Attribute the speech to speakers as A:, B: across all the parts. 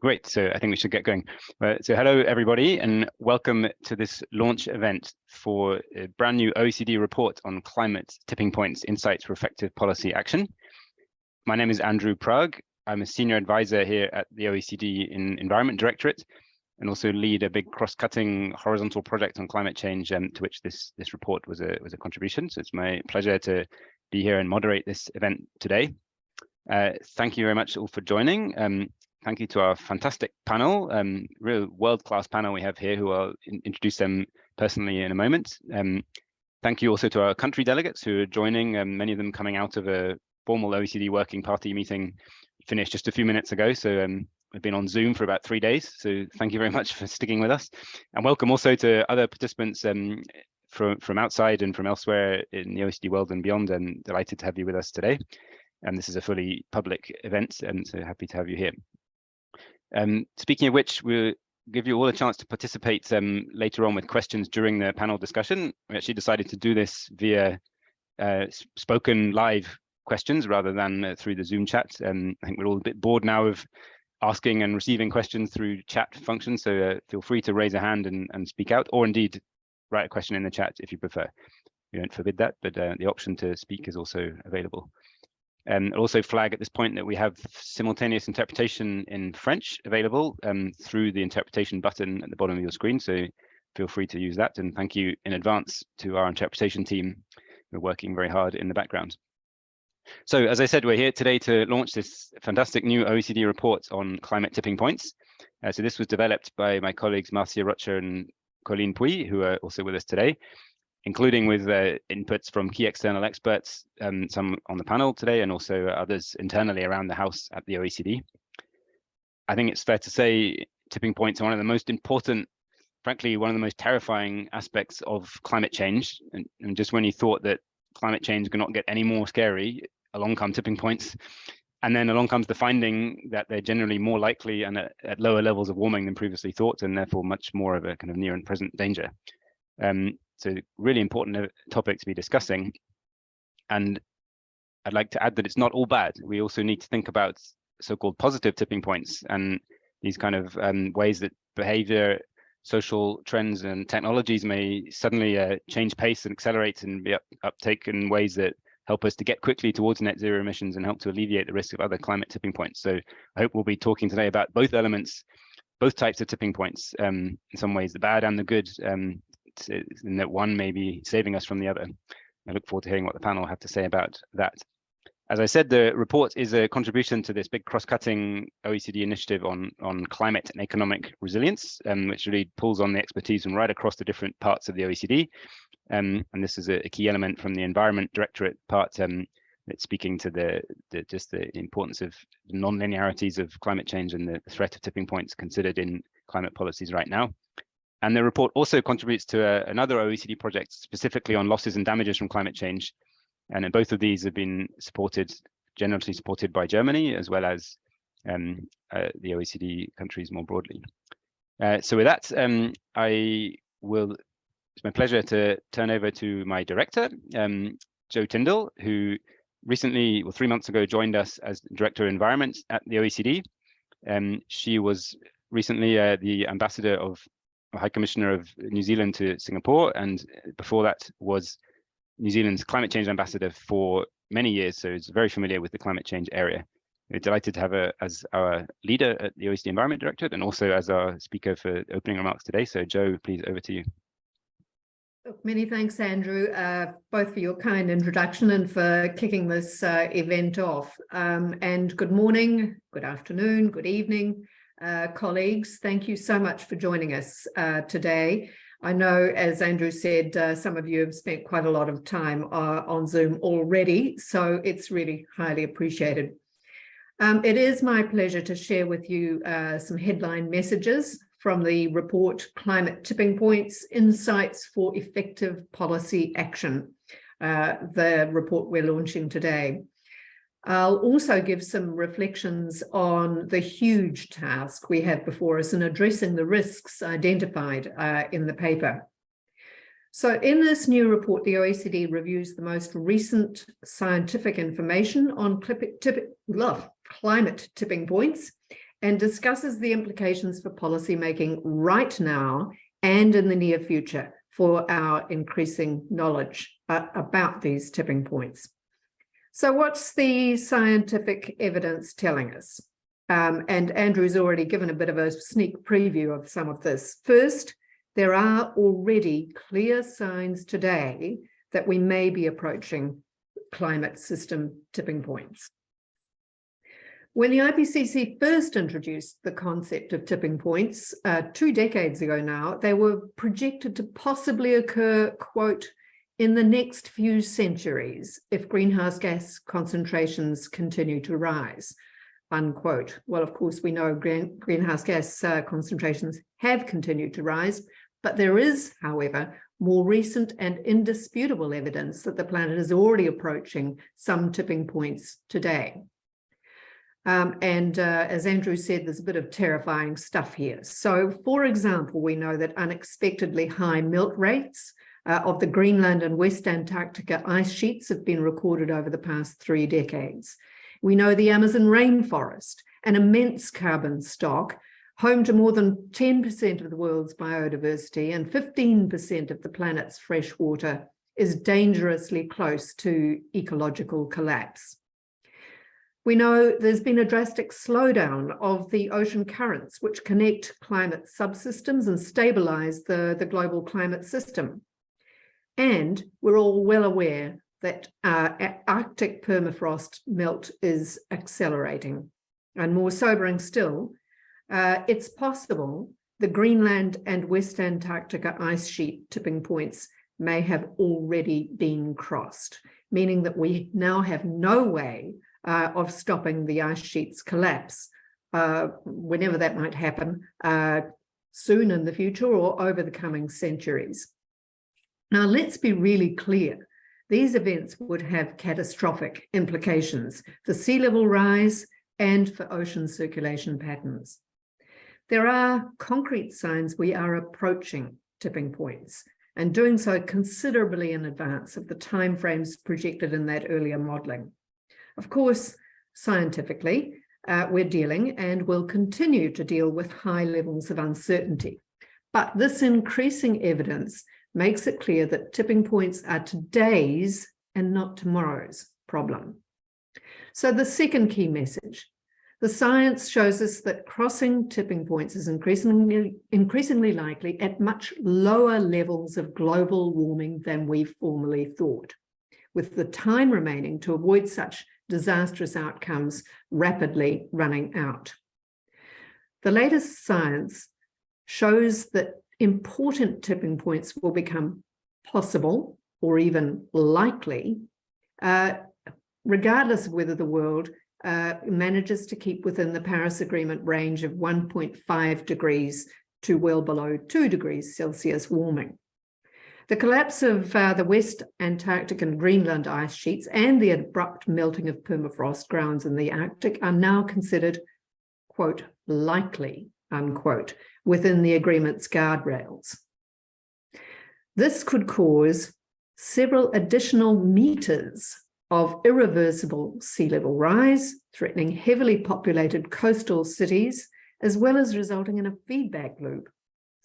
A: Great, so I think we should get going. So hello everybody and welcome to this launch event for a brand new OECD report on climate tipping points, insights for effective policy action. My name is Andrew Prague. I'm a senior advisor here at the OECD in Environment Directorate and also lead a big cross-cutting horizontal project on climate change to which this report was a contribution. So it's my pleasure to be here and moderate this event today. Thank you very much all for joining. Thank you to our fantastic panel, real world-class panel we have here, who I'll introduce them personally in a moment. Thank you also to our country delegates who are joining, many of them coming out of a formal OECD working party meeting finished just a few minutes ago. So we've been on Zoom for about 3 days. So thank you very much for sticking with us. And welcome also to other participants from outside and from elsewhere in the OECD world and beyond. I'm delighted to have you with us today. And this is a fully public event, and so happy to have you here. Speaking of which, we'll give you all a chance to participate later on with questions during the panel discussion. We actually decided to do this via spoken live questions rather than through the Zoom chat. I think we're all a bit bored now of asking and receiving questions through chat functions, so feel free to raise a hand and speak out, or indeed write a question in the chat if you prefer. We don't forbid that, but the option to speak is also available. I'll also flag at this point that we have simultaneous interpretation in French available through the interpretation button at the bottom of your screen, so feel free to use that. And thank you in advance to our interpretation team who are working very hard in the background. So as I said, we're here today to launch this fantastic new OECD report on climate tipping points. So this was developed by my colleagues Marcia Rocher and Colleen Puy, who are also with us today, including with inputs from key external experts, some on the panel today, and also others internally around the house at the OECD. I think it's fair to say tipping points are one of the most important, frankly, one of the most terrifying aspects of climate change. And just when you thought that climate change could not get any more scary, along come tipping points. And then along comes the finding that they're generally more likely and at lower levels of warming than previously thought, and therefore much more of a kind of near and present danger. So really important topic to be discussing. And I'd like to add that it's not all bad. We also need to think about so-called positive tipping points and these kind of ways that behavior, social trends and technologies may suddenly change pace and accelerate and be uptake in ways that help us to get quickly towards net zero emissions and help to alleviate the risk of other climate tipping points. So I hope we'll be talking today about both elements, both types of tipping points, in some ways the bad and the good, in that one may be saving us from the other. I look forward to hearing what the panel have to say about that. As I said, the report is a contribution to this big cross-cutting OECD initiative on climate and economic resilience, which really pulls on the expertise from right across the different parts of the OECD. And this is a key element from the Environment Directorate part that's speaking to just the importance of the non-linearities of climate change and the threat of tipping points considered in climate policies right now. And the report also contributes to another OECD project specifically on losses and damages from climate change. And both of these have been generously supported by Germany, as well as the OECD countries more broadly. So with that, it's my pleasure to turn over to my director, Jo Tyndall, who recently, 3 months ago, joined us as Director of Environment at the OECD. She was recently the ambassador of High Commissioner of New Zealand to Singapore, and before that was New Zealand's climate change ambassador for many years, so is very familiar with the climate change area. We're delighted to have her as our leader at the OECD Environment Directorate and also as our speaker for opening remarks today. So Jo, please, over to you.
B: Many thanks, Andrew, both for your kind introduction and for kicking this event off. And good morning, good afternoon, good evening, colleagues. Thank you so much for joining us today. I know, as Andrew said, some of you have spent quite a lot of time on Zoom already, so it's really highly appreciated. It is my pleasure to share with you some headline messages from the report, Climate Tipping Points, Insights for Effective Policy Action, the report we're launching today. I'll also give some reflections on the huge task we have before us in addressing the risks identified in the paper. So in this new report, the OECD reviews the most recent scientific information on climate tipping points and discusses the implications for policymaking right now and in the near future for our increasing knowledge about these tipping points. So what's the scientific evidence telling us? And Andrew's already given a bit of a sneak preview of some of this. First, there are already clear signs today that we may be approaching climate system tipping points. When the IPCC first introduced the concept of tipping points 2 decades ago now, they were projected to possibly occur, quote, in the next few centuries if greenhouse gas concentrations continue to rise, unquote. Well, of course, we know greenhouse gas concentrations have continued to rise, but there is, however, more recent and indisputable evidence that the planet is already approaching some tipping points today. As Andrew said, there's a bit of terrifying stuff here. So, for example, we know that unexpectedly high melt rates of the Greenland and West Antarctica ice sheets have been recorded over the past 3 decades. We know the Amazon rainforest, an immense carbon stock, home to more than 10% of the world's biodiversity and 15% of the planet's fresh water, is dangerously close to ecological collapse. We know there's been a drastic slowdown of the ocean currents, which connect climate subsystems and stabilize the global climate system. And we're all well aware that Arctic permafrost melt is accelerating. And more sobering still, it's possible the Greenland and West Antarctica ice sheet tipping points may have already been crossed, meaning that we now have no way of stopping the ice sheet's collapse, whenever that might happen, soon in the future or over the coming centuries. Now, let's be really clear. These events would have catastrophic implications for sea level rise and for ocean circulation patterns. There are concrete signs we are approaching tipping points, and doing so considerably in advance of the timeframes projected in that earlier modelling. Of course, scientifically, we're dealing and will continue to deal with high levels of uncertainty. But this increasing evidence makes it clear that tipping points are today's and not tomorrow's problem. So the second key message, the science shows us that crossing tipping points is increasingly likely at much lower levels of global warming than we formerly thought, with the time remaining to avoid such disastrous outcomes rapidly running out. The latest science shows that important tipping points will become possible or even likely, regardless of whether the world manages to keep within the Paris Agreement range of 1.5 degrees to well below 2 degrees Celsius warming. The collapse of the West Antarctic and Greenland ice sheets and the abrupt melting of permafrost grounds in the Arctic are now considered, quote, likely, unquote, within the agreement's guardrails. This could cause several additional meters of irreversible sea level rise, threatening heavily populated coastal cities, as well as resulting in a feedback loop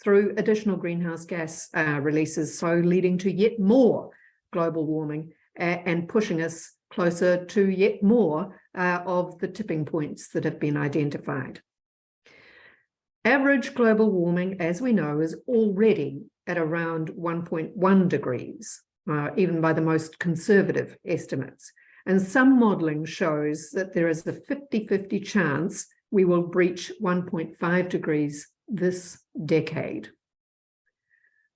B: through additional greenhouse gas releases, so leading to yet more global warming and pushing us closer to yet more of the tipping points that have been identified. Average global warming, as we know, is already at around 1.1 degrees, even by the most conservative estimates. And some modelling shows that there is a 50-50 chance we will breach 1.5 degrees this decade.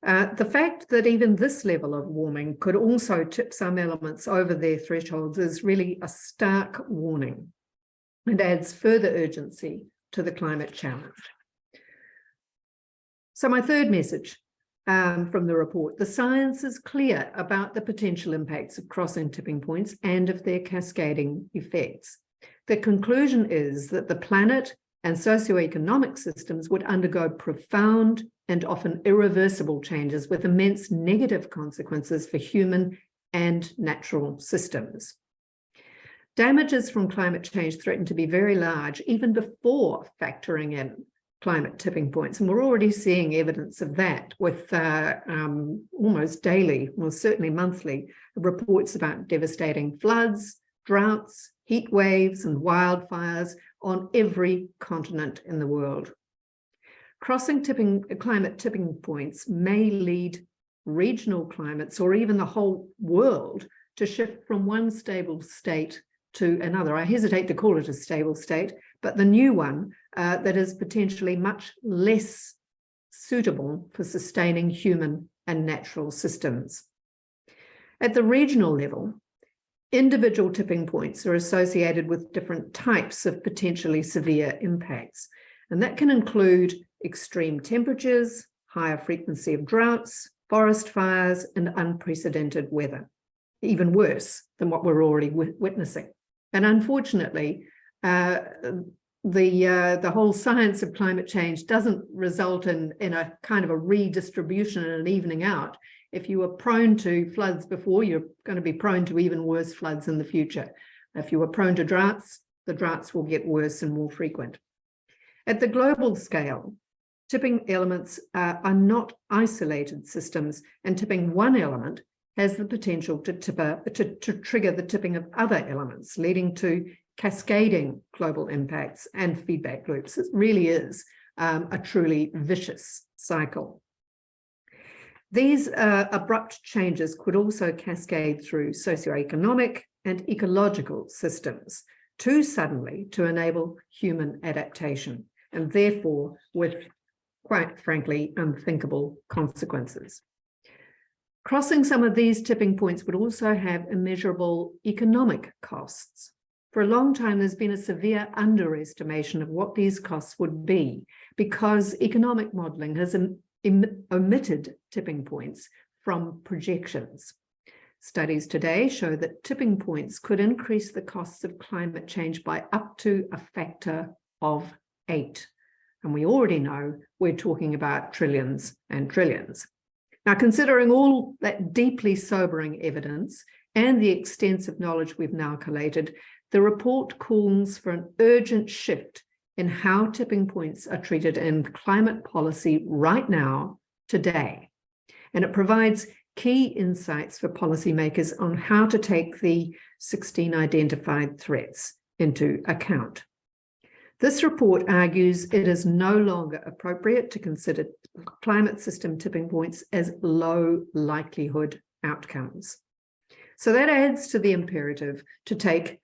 B: The fact that even this level of warming could also tip some elements over their thresholds is really a stark warning and adds further urgency to the climate challenge. So my third message from the report, the science is clear about the potential impacts of crossing tipping points and of their cascading effects. The conclusion is that the planet and socio-economic systems would undergo profound and often irreversible changes with immense negative consequences for human and natural systems. Damages from climate change threaten to be very large, even before factoring in climate tipping points. And we're already seeing evidence of that with almost daily, well, certainly monthly, reports about devastating floods, droughts, heat waves, and wildfires on every continent in the world. Crossing climate tipping points may lead regional climates or even the whole world to shift from one stable state to another. I hesitate to call it a stable state, but the new one that is potentially much less suitable for sustaining human and natural systems. At the regional level, individual tipping points are associated with different types of potentially severe impacts, and that can include extreme temperatures, higher frequency of droughts, forest fires, and unprecedented weather, even worse than what we're already witnessing. And unfortunately, the whole science of climate change doesn't result in a kind of a redistribution and an evening out. If you were prone to floods before, you're going to be prone to even worse floods in the future. If you were prone to droughts, the droughts will get worse and more frequent. At the global scale, tipping elements are not isolated systems, and tipping one element has the potential to trigger the tipping of other elements, leading to cascading global impacts and feedback loops. It really is a truly vicious cycle. These abrupt changes could also cascade through socio-economic and ecological systems too suddenly to enable human adaptation, and therefore with, quite frankly, unthinkable consequences. Crossing some of these tipping points would also have immeasurable economic costs. For a long time, there's been a severe underestimation of what these costs would be because economic modelling has omitted tipping points from projections. Studies today show that tipping points could increase the costs of climate change by up to a factor of 8. And we already know we're talking about trillions and trillions. Now, considering all that deeply sobering evidence and the extensive knowledge we've now collated, the report calls for an urgent shift in how tipping points are treated in climate policy right now, today. And it provides key insights for policymakers on how to take the 16 identified threats into account. This report argues it is no longer appropriate to consider climate system tipping points as low likelihood outcomes. So that adds to the imperative to take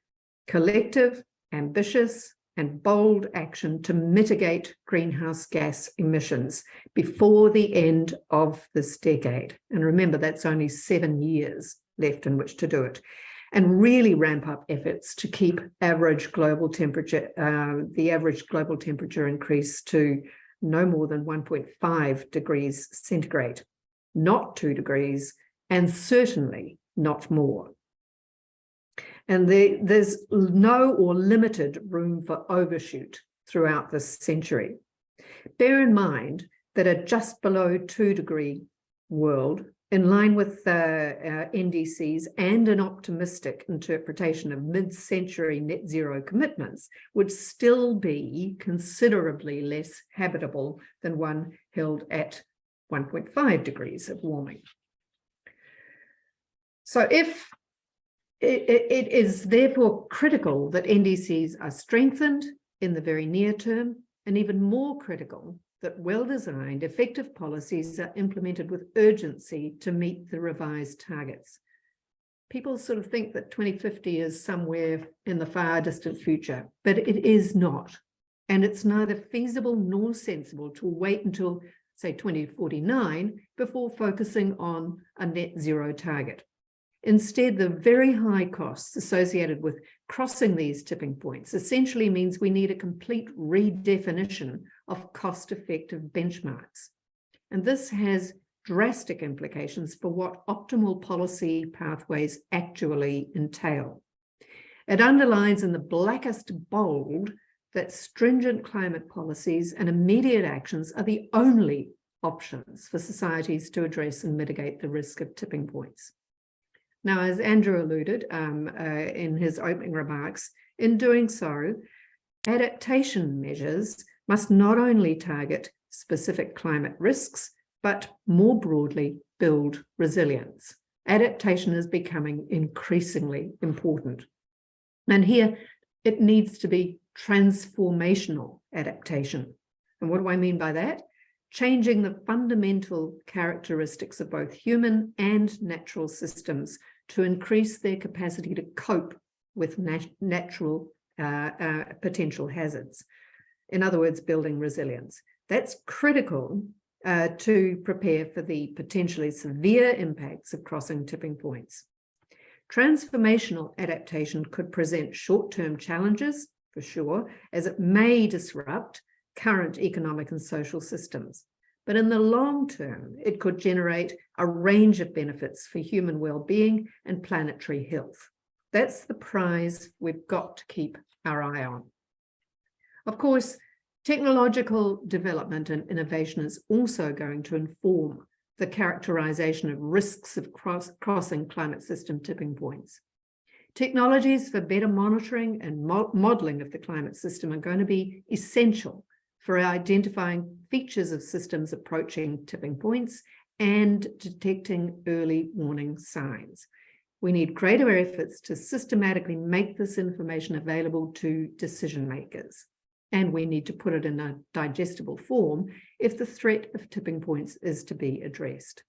B: collective, ambitious, and bold action to mitigate greenhouse gas emissions before the end of this decade. And remember, that's only 7 years left in which to do it. And really ramp up efforts to keep average global temperature, the average global temperature increase to no more than 1.5 degrees centigrade, not 2 degrees, and certainly not more. And there's no or limited room for overshoot throughout this century. Bear in mind that a just below 2 degree world, in line with NDCs and an optimistic interpretation of mid-century net zero commitments, would still be considerably less habitable than one held at 1.5 degrees of warming. So if it is therefore critical that NDCs are strengthened in the very near term, and even more critical that well-designed, effective policies are implemented with urgency to meet the revised targets. People sort of think that 2050 is somewhere in the far distant future, but it is not. And it's neither feasible nor sensible to wait until, say, 2049 before focusing on a net zero target. Instead, the very high costs associated with crossing these tipping points essentially means we need a complete redefinition of cost-effective benchmarks. And this has drastic implications for what optimal policy pathways actually entail. It underlines in the blackest bold that stringent climate policies and immediate actions are the only options for societies to address and mitigate the risk of tipping points. Now, as Andrew alluded in his opening remarks, in doing so, adaptation measures must not only target specific climate risks, but more broadly build resilience. Adaptation is becoming increasingly important. And here it needs to be transformational adaptation. And what do I mean by that? Changing the fundamental characteristics of both human and natural systems to increase their capacity to cope with natural potential hazards. In other words, building resilience. That's critical to prepare for the potentially severe impacts of crossing tipping points. Transformational adaptation could present short-term challenges, for sure, as it may disrupt current economic and social systems. But in the long term, it could generate a range of benefits for human well-being and planetary health. That's the prize we've got to keep our eye on. Of course, technological development and innovation is also going to inform the characterization of risks of crossing climate system tipping points. Technologies for better monitoring and modeling of the climate system are going to be essential for identifying features of systems approaching tipping points and detecting early warning signs. We need greater efforts to systematically make this information available to decision makers. And we need to put it in a digestible form if the threat of tipping points is to be addressed.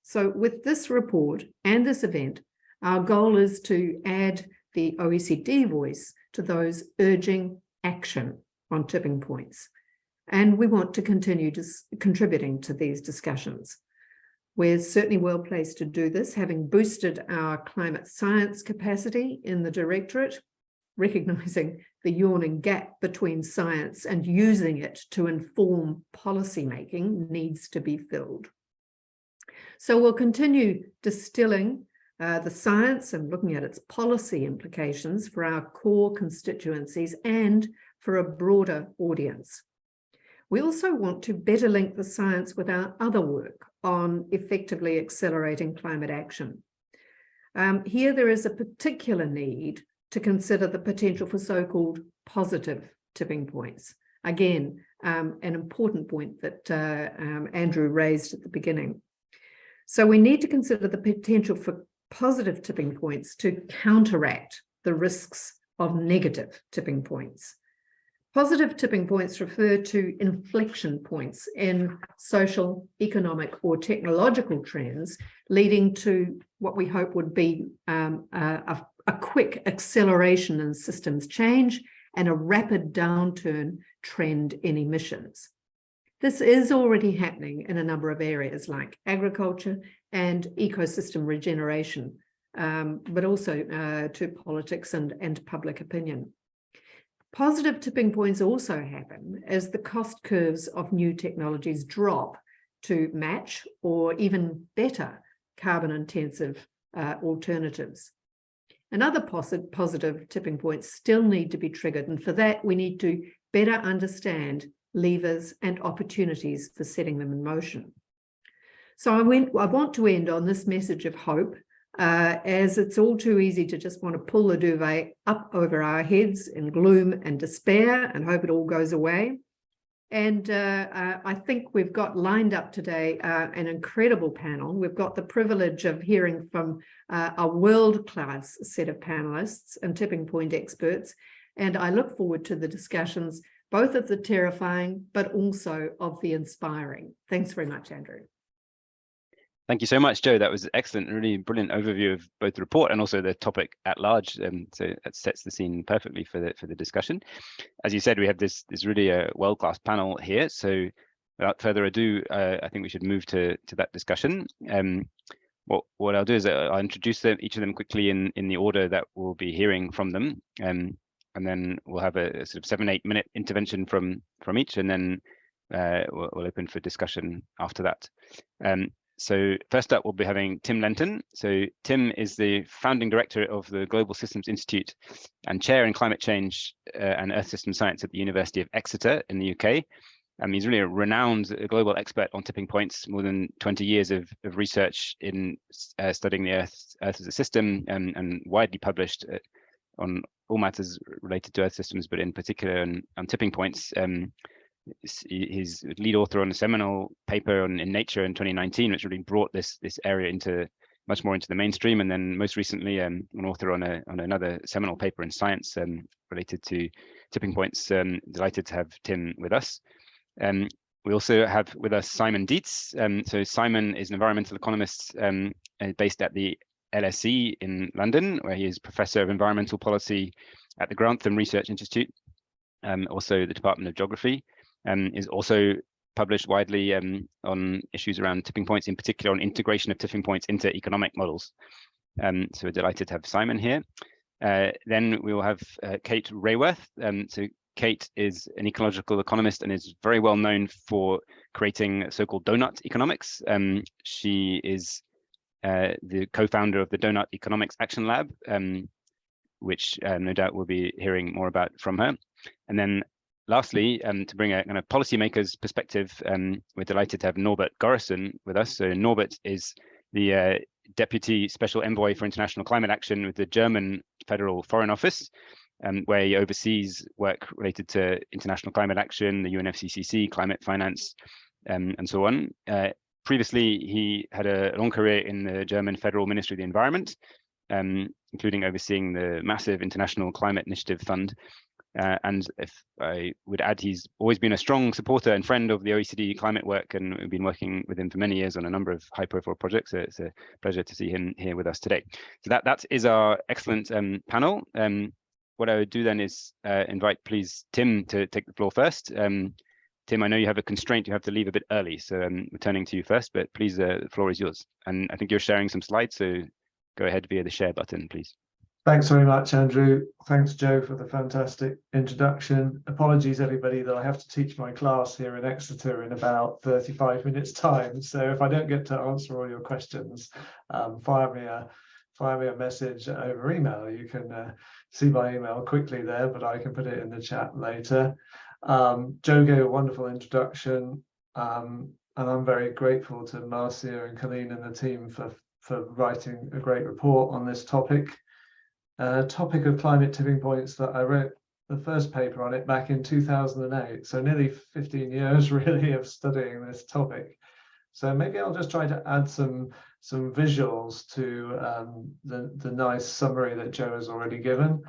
B: So with this report and this event, our goal is to add the OECD voice to those urging action on tipping points. And we want to continue contributing to these discussions. We're certainly well placed to do this, having boosted our climate science capacity in the Directorate, recognizing the yawning gap between science and using it to inform policymaking needs to be filled. So we'll continue distilling the science and looking at its policy implications for our core constituencies and for a broader audience. We also want to better link the science with our other work on effectively accelerating climate action. Here there is a particular need to consider the potential for so-called positive tipping points. Again, an important point that Andrew raised at the beginning. So we need to consider the potential for positive tipping points to counteract the risks of negative tipping points. Positive tipping points refer to inflection points in social, economic, or technological trends, leading to what we hope would be a quick acceleration in systems change and a rapid downturn trend in emissions. This is already happening in a number of areas like agriculture and ecosystem regeneration, but also to politics and public opinion. Positive tipping points also happen as the cost curves of new technologies drop to match or even better carbon-intensive alternatives. And other positive tipping points still need to be triggered, and for that we need to better understand levers and opportunities for setting them in motion. So I want to end on this message of hope, as it's all too easy to just want to pull the duvet up over our heads in gloom and despair and hope it all goes away. And I think we've got lined up today an incredible panel. We've got the privilege of hearing from a world-class set of panelists and tipping point experts. And I look forward to the discussions, both of the terrifying, but also of the inspiring. Thanks very much, Andrew.
A: Thank you so much, Joe. That was excellent, really brilliant overview of both the report and also the topic at large. So that sets the scene perfectly for the discussion. As you said, we have this really world-class panel here. So without further ado, I think we should move to that discussion. What I'll do is I'll introduce each of them quickly in the order that we'll be hearing from them, and then we'll have a sort of 7-8 minute intervention from each, and then we'll open for discussion after that. So first up, we'll be having Tim Lenton. So Tim is the founding director of the Global Systems Institute and chair in climate change and earth system science at the University of Exeter in the UK. He's really a renowned global expert on tipping points, more than 20 years of research in studying the Earth as a system, and widely published on all matters related to Earth systems, but in particular on tipping points. He's lead author on a seminal paper in Nature in 2019, which really brought this area into much more into the mainstream. And then most recently, an author on another seminal paper in Science related to tipping points. Delighted to have Tim with us. We also have with us Simon Dietz. So Simon is an environmental economist based at the LSE in London, where he is Professor of Environmental Policy at the Grantham Research Institute, also the Department of Geography. Is also published widely on issues around tipping points, in particular on integration of tipping points into economic models. So we're delighted to have Simon here. Then we will have Kate Rayworth. So Kate is an ecological economist and is very well known for creating so-called donut economics. She is the co-founder of the Donut Economics Action Lab, which no doubt we'll be hearing more about from her. And then lastly, to bring a kind of policymaker's perspective, we're delighted to have Norbert Gorison with us. So Norbert is the Deputy Special Envoy for International Climate Action with the German Federal Foreign Office, where he oversees work related to international climate action, the UNFCCC, climate finance, and so on. Previously, he had a long career in the German Federal Ministry of the Environment, including overseeing the massive International Climate Initiative Fund. And if I would add, he's always been a strong supporter and friend of the OECD climate work, and we've been working with him for many years on a number of high-profile projects. So it's a pleasure to see him here with us today. So that is our excellent panel. What I would do then is invite, please, Tim to take the floor first. Tim, I know you have a constraint, you have to leave a bit early, so I'm returning to you first, but please, the floor is yours. And I think you're sharing some slides, so go ahead via the share button, please.
C: Thanks very much, Andrew. Thanks, Joe, for the fantastic introduction. Apologies, everybody, that I have to teach my class here in Exeter in about 35 minutes time. So if I don't get to answer all your questions, fire me a message over email. You can see my email quickly there, but I can put it in the chat later. Joe gave a wonderful introduction, and I'm very grateful to Marcia and Colleen and the team for writing a great report on this topic. Topic of climate tipping points that I wrote the first paper on it back in 2008. So nearly 15 years really of studying this topic. So maybe I'll just try to add some visuals to the nice summary that Joe has already given.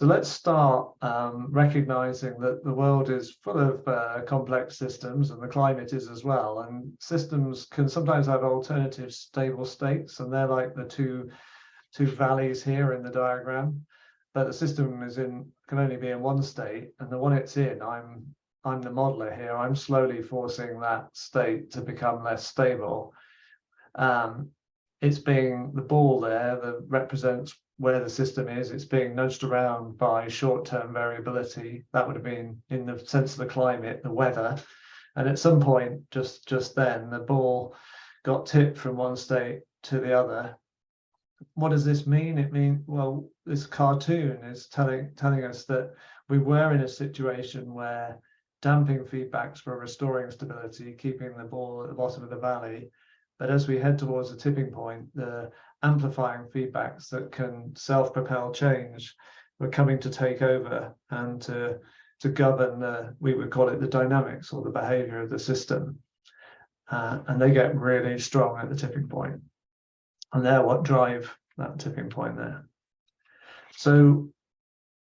C: So let's start recognizing that the world is full of complex systems, and the climate is as well. And systems can sometimes have alternative stable states, and they're like the two valleys here in the diagram. But the system can only be in one state, and the one it's in, I'm the modeler here. I'm slowly forcing that state to become less stable. It's being the ball there that represents where the system is. It's being nudged around by short-term variability. That would have been, in the sense of the climate, the weather. And at some point, just then, the ball got tipped from one state to the other. What does this mean? It means, well, this cartoon is telling us that we were in a situation where damping feedbacks were restoring stability, keeping the ball at the bottom of the valley. But as we head towards a tipping point, the amplifying feedbacks that can self-propel change were coming to take over and to govern we would call it the dynamics or the behavior of the system. And they get really strong at the tipping point. And they're what drive that tipping point there. So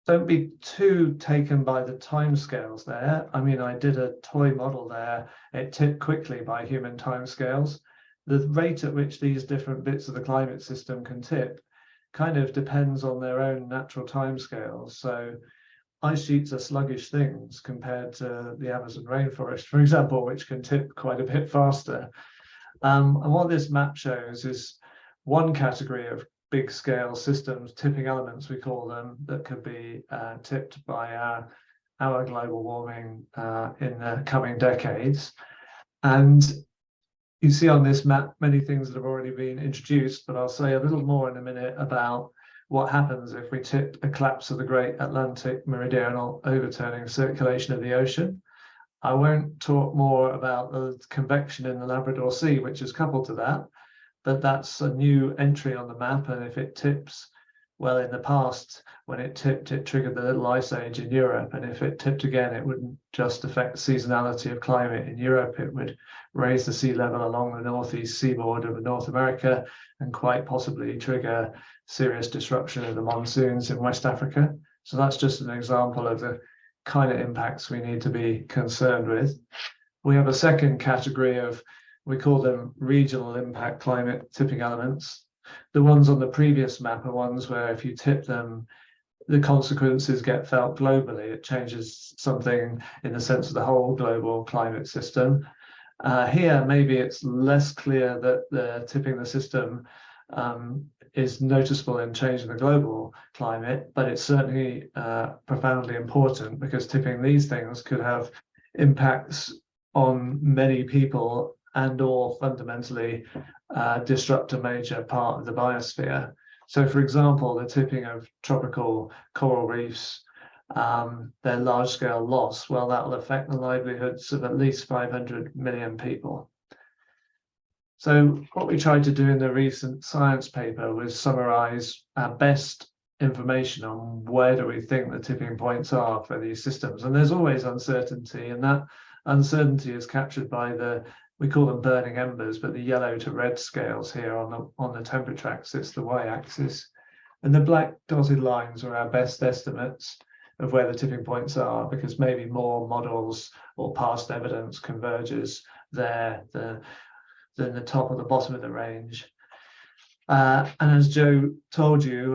C: don't be too taken by the timescales there. I mean, I did a toy model there. It tipped quickly by human timescales. The rate at which these different bits of the climate system can tip kind of depends on their own natural timescales. So ice sheets are sluggish things compared to the Amazon rainforest, for example, which can tip quite a bit faster. And what this map shows is one category of big scale systems, tipping elements we call them, that could be tipped by our global warming in the coming decades. And you see on this map many things that have already been introduced, but I'll say a little more in a minute about what happens if we tip a collapse of the Great Atlantic Meridional Overturning Circulation of the Ocean. I won't talk more about the convection in the Labrador Sea, which is coupled to that, but that's a new entry on the map. And if it tips, well, in the past, when it tipped, it triggered the little ice age in Europe. And if it tipped again, it wouldn't just affect the seasonality of climate in Europe, it would raise the sea level along the northeast seaboard of North America and quite possibly trigger serious disruption of the monsoons in West Africa. So that's just an example of the kind of impacts we need to be concerned with. We have a second category of, we call them regional impact climate tipping elements. The ones on the previous map are ones where if you tip them, the consequences get felt globally. It changes something in the sense of the whole global climate system. Here, maybe it's less clear that the tipping the system is noticeable in changing the global climate, but it's certainly profoundly important, because tipping these things could have impacts on many people and or fundamentally disrupt a major part of the biosphere. So for example, the tipping of tropical coral reefs, their large-scale loss, well, that will affect the livelihoods of at least 500 million people. So what we tried to do in the recent science paper was summarize our best information on where do we think the tipping points are for these systems. And there's always uncertainty, and that uncertainty is captured by the, we call them burning embers, but the yellow to red scales here on the temperature axis, the y-axis. And the black dotted lines are our best estimates of where the tipping points are, because maybe more models or past evidence converges there than the top or the bottom of the range. And as Joe told you,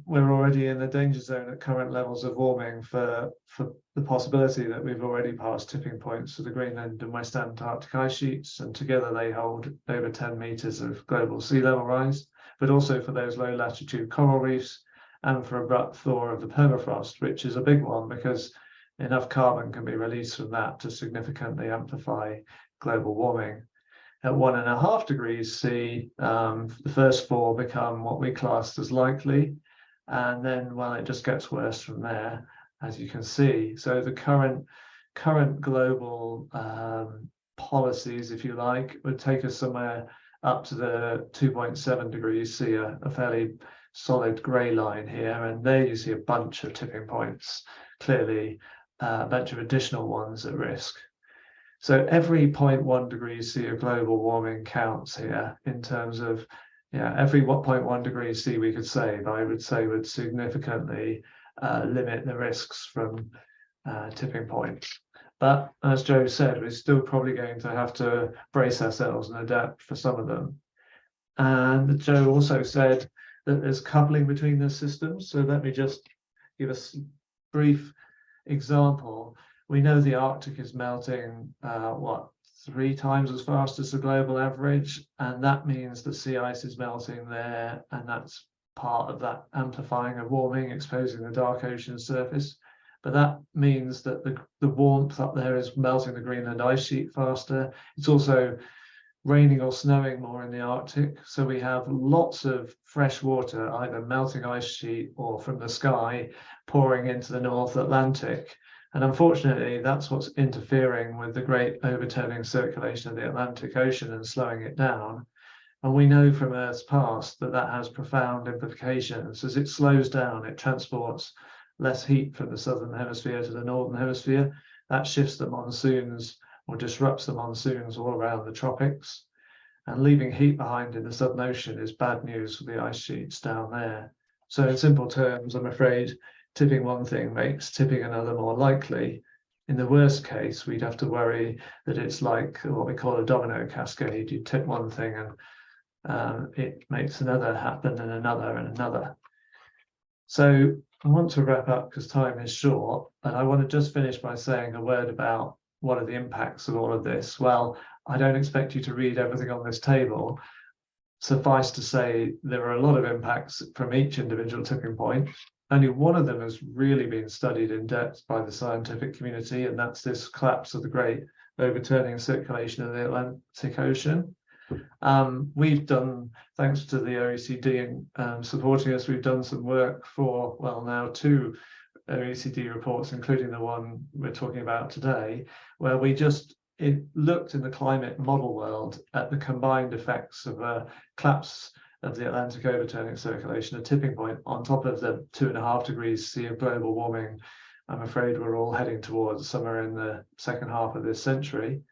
C: we're already in the danger zone at current levels of warming for the possibility that we've already passed tipping points for the Greenland and West Antarctic ice sheets, and together they hold over 10 meters of global sea level rise, but also for those low latitude coral reefs and for abrupt thaw of the permafrost, which is a big one because enough carbon can be released from that to significantly amplify global warming. At 1.5 degrees C, the first 4 become what we classed as likely, and then, well, it just gets worse from there, as you can see. So the current global policies, if you like, would take us somewhere up to the 2.7 degrees C, a fairly solid grey line here, and there you see a bunch of tipping points, clearly a bunch of additional ones at risk. So every 0.1 degrees C of global warming counts here in terms of, every 0.1 degrees C we could save, I would say, would significantly limit the risks from tipping points. But as Joe said, we're still probably going to have to brace ourselves and adapt for some of them. And Joe also said that there's coupling between the systems. So let me just give a brief example. We know the Arctic is melting, 3 times as fast as the global average, and that means the sea ice is melting there, and that's part of that amplifying of warming, exposing the dark ocean surface. But that means that the warmth up there is melting the Greenland ice sheet faster. It's also raining or snowing more in the Arctic, so we have lots of fresh water, either melting ice sheet or from the sky, pouring into the North Atlantic. And unfortunately, that's what's interfering with the great overturning circulation of the Atlantic Ocean and slowing it down. And we know from Earth's past that that has profound implications. As it slows down, it transports less heat from the southern hemisphere to the northern hemisphere. That shifts the monsoons or disrupts the monsoons all around the tropics. And leaving heat behind in the Southern Ocean is bad news for the ice sheets down there. So in simple terms, I'm afraid, tipping one thing makes tipping another more likely. In the worst case, we'd have to worry that it's like what we call a domino cascade. You tip one thing and it makes another happen and another and another. So I want to wrap up because time is short, but I want to just finish by saying a word about what are the impacts of all of this. Well, I don't expect you to read everything on this table. Suffice to say, there are a lot of impacts from each individual tipping point. Only one of them has really been studied in depth by the scientific community, and that's this collapse of the great overturning circulation of the Atlantic Ocean. We've done, thanks to the OECD supporting us, we've done some work for, well, now 2 OECD reports, including the one we're talking about today, where it looked in the climate model world at the combined effects of a collapse of the Atlantic overturning circulation, a tipping point on top of the 2.5 degrees C of global warming I'm afraid we're all heading towards somewhere in the second half of this century.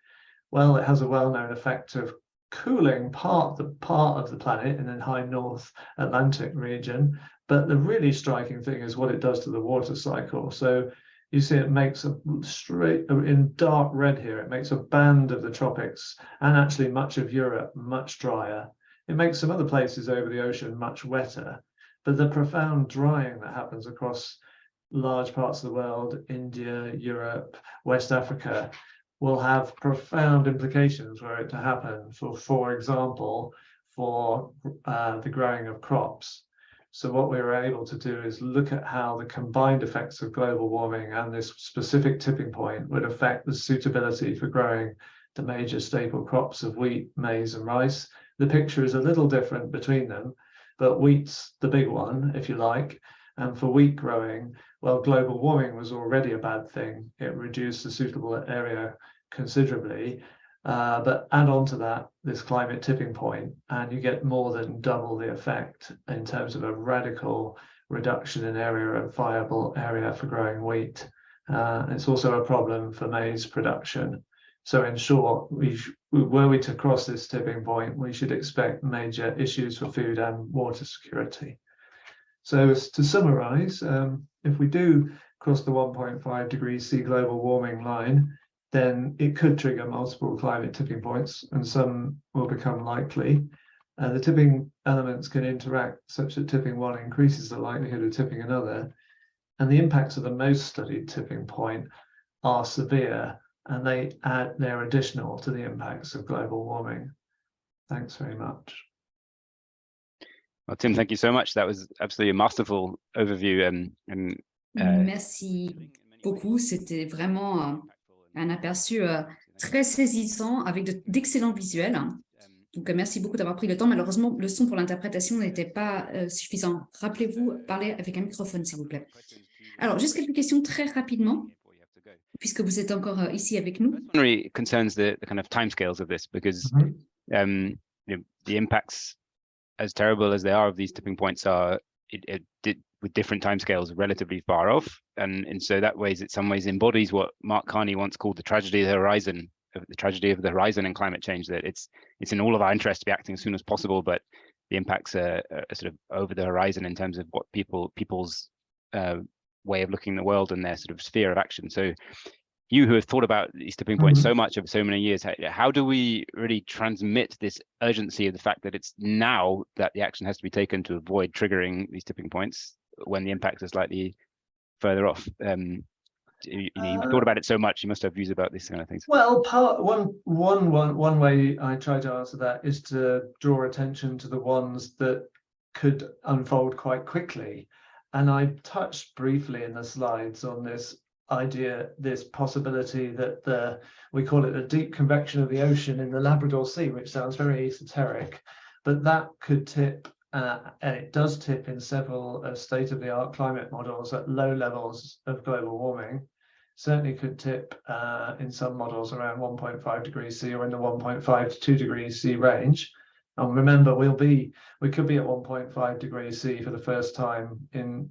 C: Well, it has a well-known effect of cooling part of the planet in the high North Atlantic region. But the really striking thing is what it does to the water cycle. So you see it makes in dark red here, it makes a band of the tropics and actually much of Europe much drier. It makes some other places over the ocean much wetter. But the profound drying that happens across large parts of the world, India, Europe, West Africa, will have profound implications were it to happen for example, for the growing of crops. So what we were able to do is look at how the combined effects of global warming and this specific tipping point would affect the suitability for growing the major staple crops of wheat, maize, and rice. The picture is a little different between them, but wheat's the big one, if you like. And for wheat growing, well, global warming was already a bad thing. It reduced the suitable area considerably. But add on to that this climate tipping point, and you get more than double the effect in terms of a radical reduction in viable area for growing wheat. It's also a problem for maize production. So in short, were we to cross this tipping point, we should expect major issues for food and water security. So to summarize, if we do cross the 1.5 degrees C global warming line, then it could trigger multiple climate tipping points, and some will become likely. The tipping elements can interact such that tipping one increases the likelihood of tipping another. And the impacts of the most studied tipping point are severe, and they're additional to the impacts of global warming. Thanks very much.
A: Well, Tim, thank you so much. That was absolutely a masterful overview.
D: Merci beaucoup. C'était vraiment un aperçu très saisissant avec d'excellents visuels. Donc, merci beaucoup d'avoir pris le temps. Malheureusement, le son pour l'interprétation n'était pas suffisant. Rappelez-vous, parlez avec un microphone, s'il vous plaît. Alors, juste quelques questions très rapidement, puisque vous êtes encore ici avec nous.
A: Really concerns the kind of timescales of this, because the impacts, as terrible as they are, of these tipping points are with different timescales relatively far off, and in so that ways, it some ways embodies what Mark Carney once called the tragedy of the horizon, in climate change. That it's in all of our interest to be acting as soon as possible, but the impacts are sort of over the horizon in terms of what people's way of looking at the world and their sort of sphere of action. So you who have thought about these tipping points so much over so many years, how do we really transmit this urgency of the fact that it's now that the action has to be taken to avoid triggering these tipping points when the impacts are slightly further off? You've thought about it so much, you must have views about these kind of things.
C: Well, one way I try to answer that is to draw attention to the ones that could unfold quite quickly. And I touched briefly in the slides on this idea, this possibility that we call it a deep convection of the ocean in the Labrador Sea, which sounds very esoteric, but that could tip, and it does tip in several state-of-the-art climate models at low levels of global warming. Certainly could tip in some models around 1.5 degrees C or in the 1.5 to 2 degrees C range. And remember, we could be at 1.5 degrees C for the first time in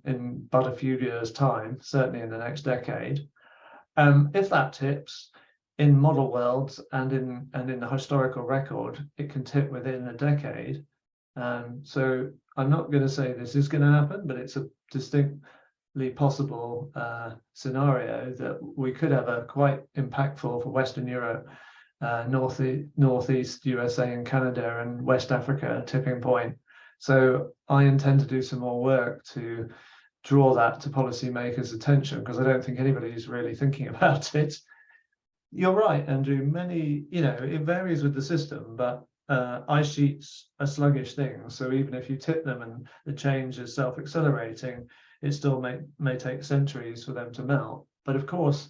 C: but a few years' time, certainly in the next decade. If that tips in model worlds and in the historical record, it can tip within a decade. So I'm not going to say this is going to happen, but it's a distinctly possible scenario that we could have a quite impactful for Western Europe, Northeast USA and Canada and West Africa tipping point. So I intend to do some more work to draw that to policymakers' attention, because I don't think anybody's really thinking about it. You're right, Andrew, it varies with the system, but ice sheets are sluggish things. So even if you tip them and the change is self-accelerating, it still may take centuries for them to melt. But of course,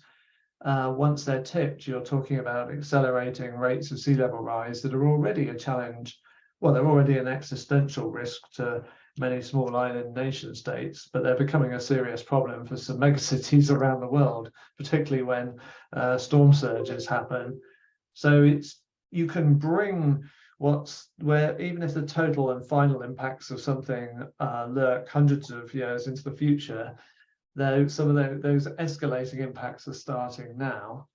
C: once they're tipped, you're talking about accelerating rates of sea level rise that are already a challenge. Well, they're already an existential risk to many small island nation states, but they're becoming a serious problem for some megacities around the world, particularly when storm surges happen. So you can bring where even if the total and final impacts of something lurk hundreds of years into the future, though some of those escalating impacts are starting now.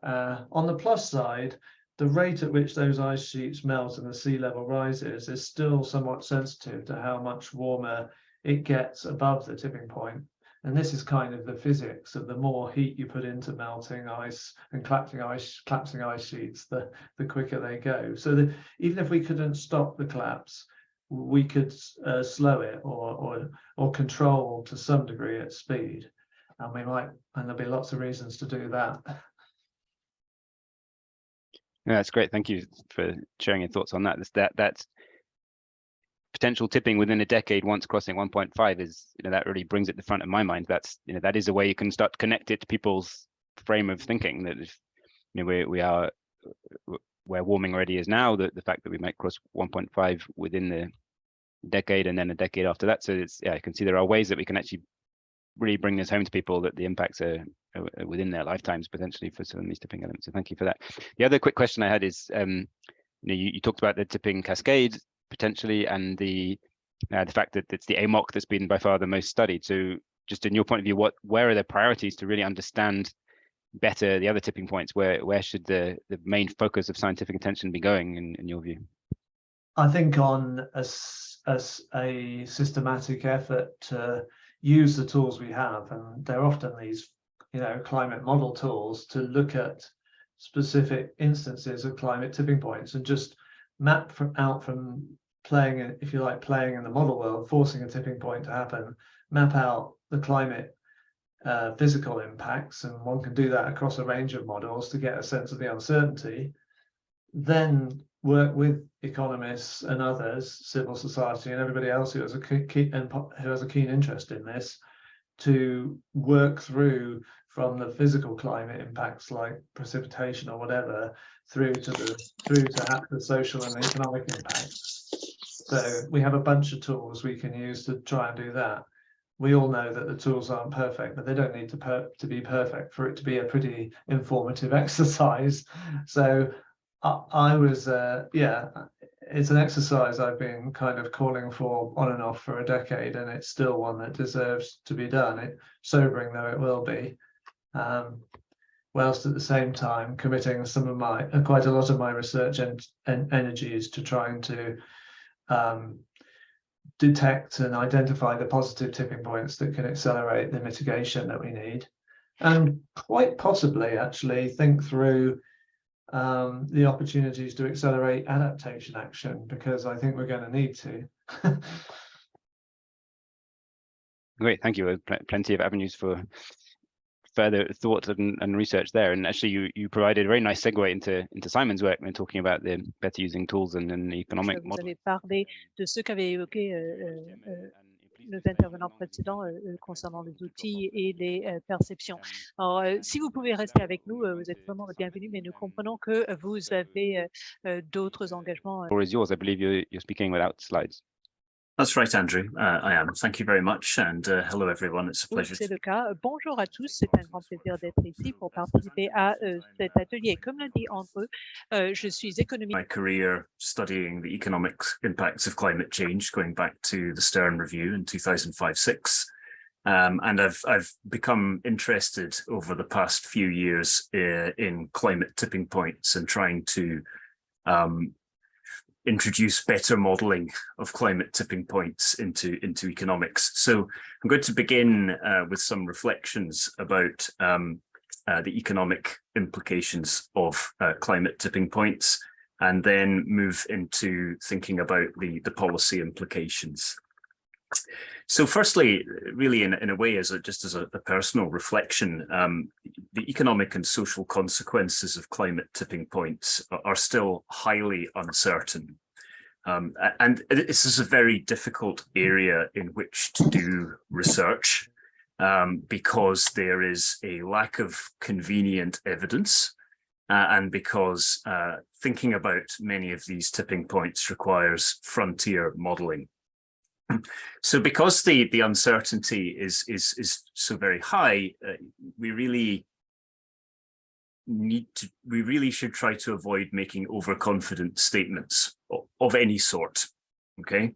C: On the plus side, the rate at which those ice sheets melt and the sea level rises is still somewhat sensitive to how much warmer it gets above the tipping point. And this is kind of the physics of the more heat you put into melting ice and collapsing ice sheets, the quicker they go. So even if we couldn't stop the collapse, we could slow it or control to some degree its speed. And there'll be lots of reasons to do that.
A: Yeah, that's great. Thank you for sharing your thoughts on that. That's potential tipping within a decade once crossing 1.5 is, that really brings it to the front of my mind. That's, that is a way you can start to connect it to people's frame of thinking, that if, we are where warming already is now, the fact that we might cross 1.5 within the decade and then a decade after that. So it's, I can see there are ways that we can actually really bring this home to people, that the impacts are within their lifetimes potentially for some of these tipping elements. So thank you for that. The other quick question I had is, you talked about the tipping cascade potentially, and the fact that it's the AMOC that's been by far the most studied. So just in your point of view, where are the priorities to really understand better the other tipping points? Where should the main focus of scientific attention be going in your view?
C: I think on a systematic effort to use the tools we have, and they're often these climate model tools, to look at specific instances of climate tipping points and just map out from playing, if you like, playing in the model world, forcing a tipping point to happen, map out the climate physical impacts, and one can do that across a range of models to get a sense of the uncertainty, then work with economists and others, civil society and everybody else who has a keen interest in this, to work through from the physical climate impacts like precipitation or whatever, through to the social and economic impacts. So we have a bunch of tools we can use to try and do that. We all know that the tools aren't perfect, but they don't need to be perfect for it to be a pretty informative exercise. So I was, it's an exercise I've been kind of calling for on and off for a decade, and it's still one that deserves to be done, sobering though it will be. Whilst at the same time committing quite a lot of my research and energies to trying to detect and identify the positive tipping points that can accelerate the mitigation that we need, and quite possibly actually think through the opportunities to accelerate adaptation action, because I think we're going to need to.
A: Great, thank you. Plenty of avenues for further thought and research there. And actually, you provided a very nice segue into Simon's work when talking about the better using tools and the economic model.
E: Vous avez parlé de ce qu'avaient évoqué nos intervenants précédents concernant les outils et les perceptions. Alors, si vous pouvez rester avec nous, vous êtes vraiment bienvenus, mais nous comprenons que vous avez d'autres engagements.
A: The floor is yours. I believe you're speaking without slides.
F: That's right, Andrew. I am. Thank you very much, and hello everyone. It's a pleasure.
E: C'est le cas. Bonjour à tous. C'est un grand plaisir d'être ici pour participer à cet atelier. Comme l'a dit Andrew, je suis économiste.
F: My career studying the economic impacts of climate change, going back to the Stern Review in 2005-06. And I've become interested over the past few years in climate tipping points and trying to introduce better modeling of climate tipping points into economics. So I'm going to begin with some reflections about the economic implications of climate tipping points, and then move into thinking about the policy implications. So firstly, really in a way, just as a personal reflection, the economic and social consequences of climate tipping points are still highly uncertain. And this is a very difficult area in which to do research because there is a lack of convenient evidence and because thinking about many of these tipping points requires frontier modeling. So because the uncertainty is so very high, we really should try to avoid making overconfident statements of any sort. Okay.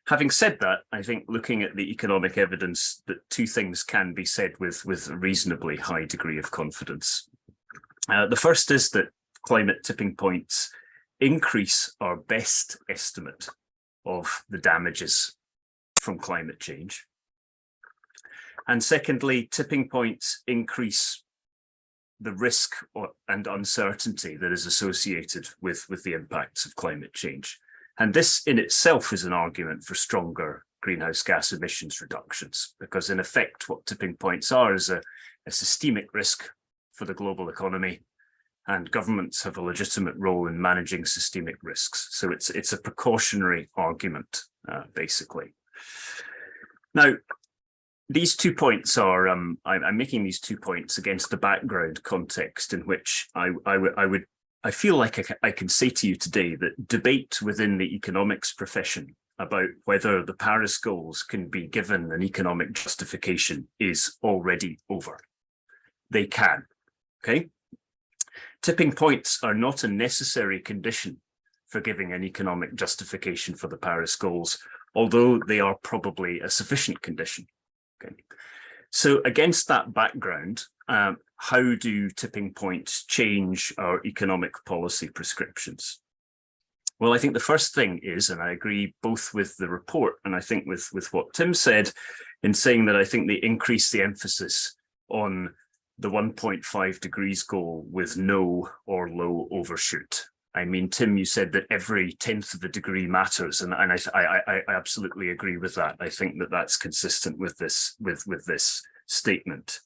F: Having said that, I think looking at the economic evidence, that two things can be said with a reasonably high degree of confidence. The first is that climate tipping points increase our best estimate of the damages from climate change. And secondly, tipping points increase the risk and uncertainty that is associated with the impacts of climate change. And this in itself is an argument for stronger greenhouse gas emissions reductions, because in effect, what tipping points are is a systemic risk for the global economy, and governments have a legitimate role in managing systemic risks. So it's a precautionary argument, basically. Now, these 2 points are, I'm making these 2 points against the background context in which I feel like I can say to you today that debate within the economics profession about whether the Paris goals can be given an economic justification is already over. They can, okay? Tipping points are not a necessary condition for giving an economic justification for the Paris goals, although they are probably a sufficient condition. Okay. So against that background, how do tipping points change our economic policy prescriptions? Well, I think the first thing is, and I agree both with the report and I think with what Tim said, in saying that I think they increase the emphasis on the 1.5 degrees goal with no or low overshoot. I mean, Tim, you said that every 1/10 of a degree matters, and I absolutely agree with that. I think that that's consistent with this statement.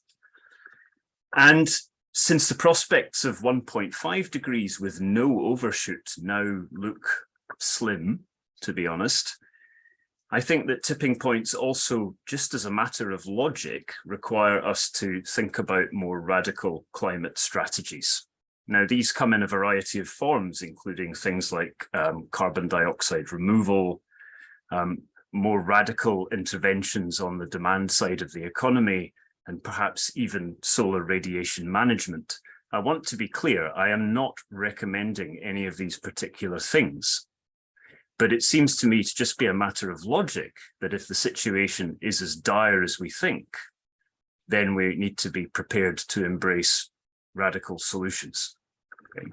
F: And since the prospects of 1.5 degrees with no overshoot now look slim, to be honest, I think that tipping points also, just as a matter of logic, require us to think about more radical climate strategies. Now, these come in a variety of forms, including things like carbon dioxide removal, more radical interventions on the demand side of the economy, and perhaps even solar radiation management. I want to be clear, I am not recommending any of these particular things. But it seems to me to just be a matter of logic that if the situation is as dire as we think, then we need to be prepared to embrace radical solutions. Okay.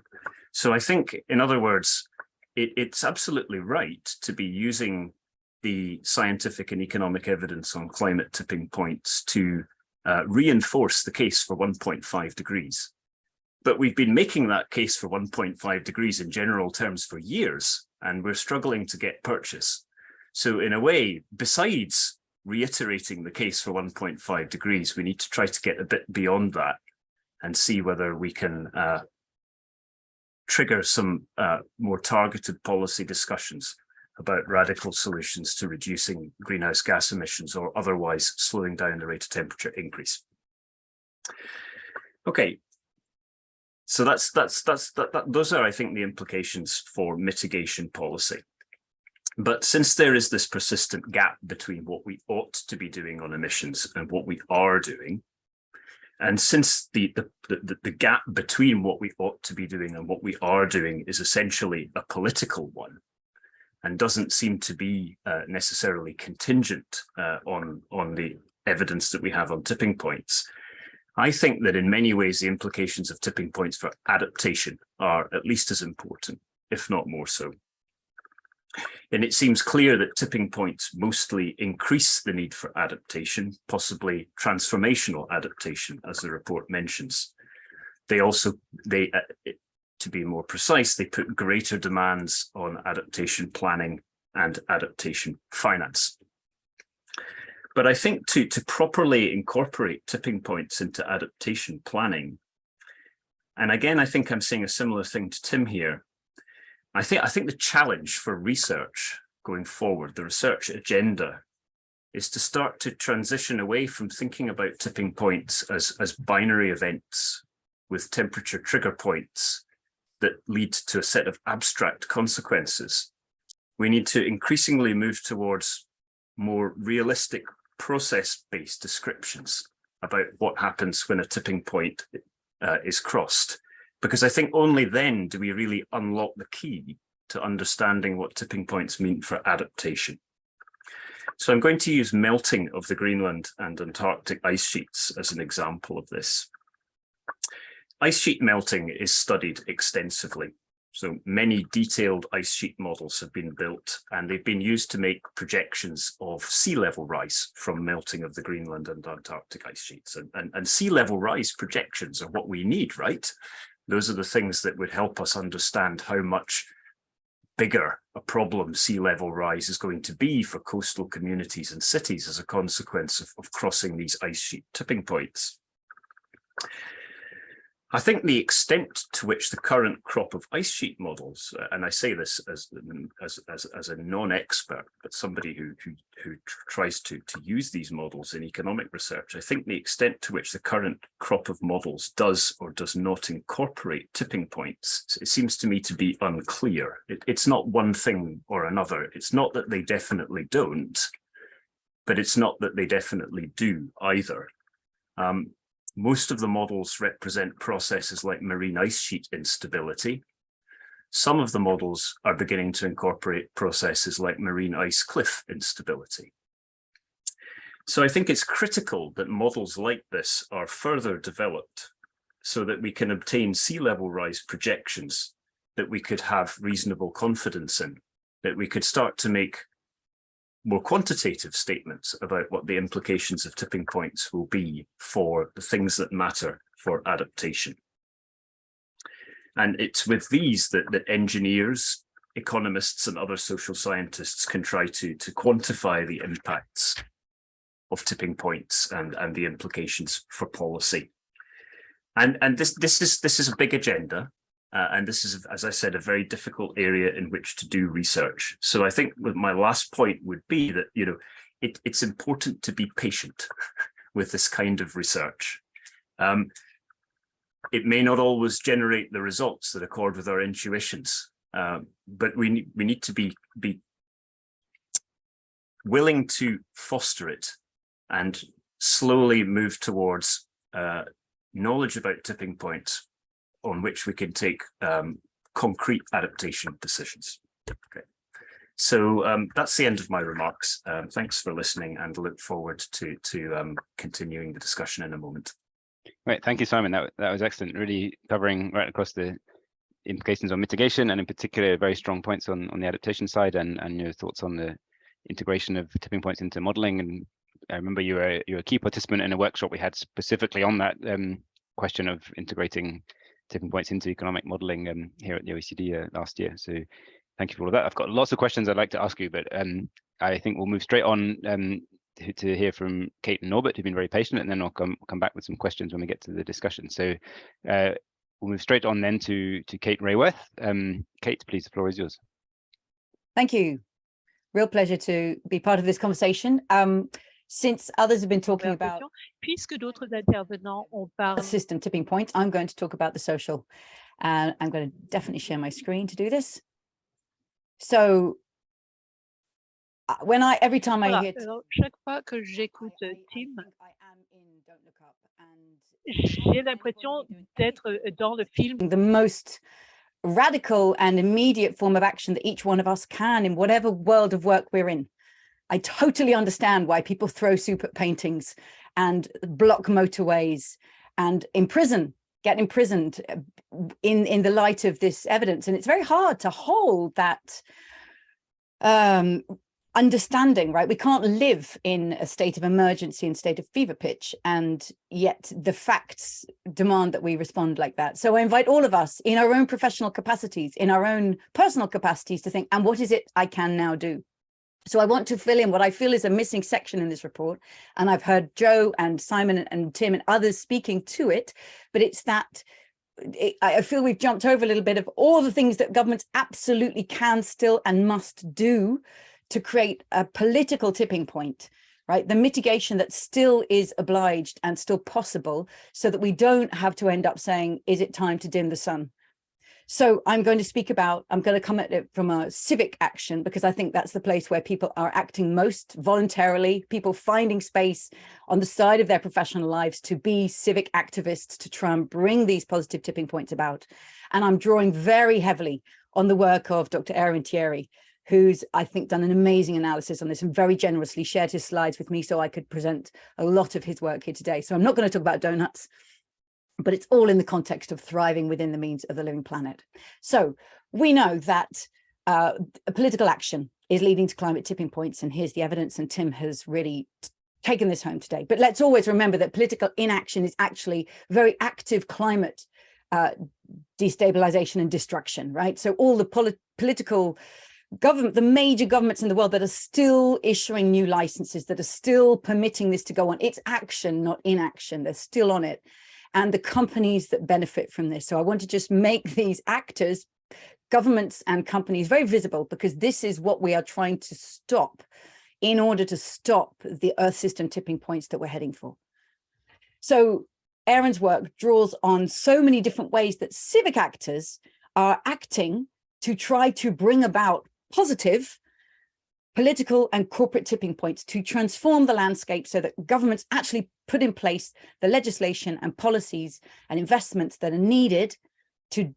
F: So I think, in other words, it's absolutely right to be using the scientific and economic evidence on climate tipping points to reinforce the case for 1.5 degrees. But we've been making that case for 1.5 degrees in general terms for years, and we're struggling to get purchase. So in a way, besides reiterating the case for 1.5 degrees, we need to try to get a bit beyond that and see whether we can trigger some more targeted policy discussions about radical solutions to reducing greenhouse gas emissions or otherwise slowing down the rate of temperature increase. Okay. So those are, I think, the implications for mitigation policy. But since there is this persistent gap between what we ought to be doing on emissions and what we are doing, and since the gap between what we ought to be doing and what we are doing is essentially a political one, and doesn't seem to be necessarily contingent on the evidence that we have on tipping points, I think that in many ways, the implications of tipping points for adaptation are at least as important, if not more so. And it seems clear that tipping points mostly increase the need for adaptation, possibly transformational adaptation, as the report mentions. They also, to be more precise, they put greater demands on adaptation planning and adaptation finance. But I think to properly incorporate tipping points into adaptation planning, and again, I think I'm saying a similar thing to Tim here, I think the challenge for research going forward, the research agenda, is to start to transition away from thinking about tipping points as binary events with temperature trigger points that lead to a set of abstract consequences, we need to increasingly move towards more realistic process-based descriptions about what happens when a tipping point is crossed. Because I think only then do we really unlock the key to understanding what tipping points mean for adaptation. So I'm going to use melting of the Greenland and Antarctic ice sheets as an example of this. Ice sheet melting is studied extensively. So many detailed ice sheet models have been built, and they've been used to make projections of sea level rise from melting of the Greenland and Antarctic ice sheets. And sea level rise projections are what we need, right? Those are the things that would help us understand how much bigger a problem sea level rise is going to be for coastal communities and cities as a consequence of crossing these ice sheet tipping points. I think the extent to which the current crop of ice sheet models, and I say this as a non-expert, but somebody who tries to use these models in economic research, I think the extent to which the current crop of models does or does not incorporate tipping points, it seems to me to be unclear. It's not one thing or another. It's not that they definitely don't, but it's not that they definitely do either. Most of the models represent processes like marine ice sheet instability. Some of the models are beginning to incorporate processes like marine ice cliff instability. So I think it's critical that models like this are further developed so that we can obtain sea level rise projections that we could have reasonable confidence in, that we could start to make more quantitative statements about what the implications of tipping points will be for the things that matter for adaptation. And it's with these that engineers, economists, and other social scientists can try to quantify the impacts of tipping points and the implications for policy. And this is a big agenda. And this is, as I said, a very difficult area in which to do research. So I think my last point would be that, you know, it's important to be patient with this kind of research. It may not always generate the results that accord with our intuitions, but we need to be willing to foster it and slowly move towards knowledge about tipping points on which we can take concrete adaptation decisions. Okay, so that's the end of my remarks. Thanks for listening, and look forward to continuing the discussion in a moment.
A: Right, thank you, Simon. That was excellent. Really covering right across the implications on mitigation, and in particular, very strong points on the adaptation side, and your thoughts on the integration of tipping points into modelling. And I remember you were a key participant in a workshop we had specifically on that question of integrating tipping points into economic modelling here at the OECD last year. So thank you for all of that. I've got lots of questions I'd like to ask you, but I think we'll move straight on to hear from Kate and Norbert, who've been very patient, and then I'll come back with some questions when we get to the discussion. So we'll move straight on then to Kate Rayworth. Kate, please, the floor is yours.
G: Thank you. Real pleasure to be part of this conversation. Since others have been talking about
E: puisque d'autres intervenants ont parlé
G: system tipping points, I'm going to talk about the social, and I'm going to definitely share my screen to do this. So every time I hear
E: chaque fois que j'écoute Tim, j'ai l'impression d'être dans le film.
G: The most radical and immediate form of action that each one of us can in whatever world of work we're in. I totally understand why people throw soup at paintings and block motorways and get imprisoned in the light of this evidence. And it's very hard to hold that understanding, right? We can't live in a state of emergency and state of fever pitch, and yet the facts demand that we respond like that. So I invite all of us in our own professional capacities, in our own personal capacities, to think, and what is it I can now do? So I want to fill in what I feel is a missing section in this report. And I've heard Joe and Simon and Tim and others speaking to it, but it's that I feel we've jumped over a little bit of all the things that governments absolutely can still and must do to create a political tipping point, right? The mitigation that still is obliged and still possible, so that we don't have to end up saying, is it time to dim the sun? So I'm going to come at it from a civic action, because I think that's the place where people are acting most voluntarily, people finding space on the side of their professional lives to be civic activists, to try and bring these positive tipping points about. And I'm drawing very heavily on the work of Dr. Aaron Thierry, who's, I think, done an amazing analysis on this and very generously shared his slides with me so I could present a lot of his work here today. So I'm not going to talk about donuts, but it's all in the context of thriving within the means of the living planet. So we know that political action is leading to climate tipping points, and here's the evidence, and Tim has really taken this home today. But let's always remember that political inaction is actually very active climate destabilization and destruction, right? So all the political government, the major governments in the world that are still issuing new licenses, that are still permitting this to go on, it's action, not inaction, they're still on it. And the companies that benefit from this. So I want to just make these actors, governments and companies, very visible, because this is what we are trying to stop in order to stop the Earth system tipping points that we're heading for. So Aaron's work draws on so many different ways that civic actors are acting to try to bring about positive political and corporate tipping points to transform the landscape so that governments actually put in place the legislation and policies and investments that are needed to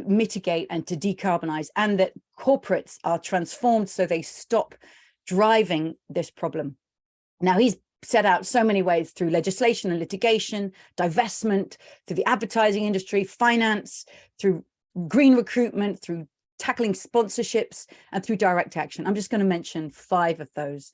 G: mitigate and to decarbonize, and that corporates are transformed so they stop driving this problem. Now, he's set out so many ways through legislation and litigation, divestment, through the advertising industry, finance, through green recruitment, through tackling sponsorships, and through direct action. I'm just going to mention 5 of those.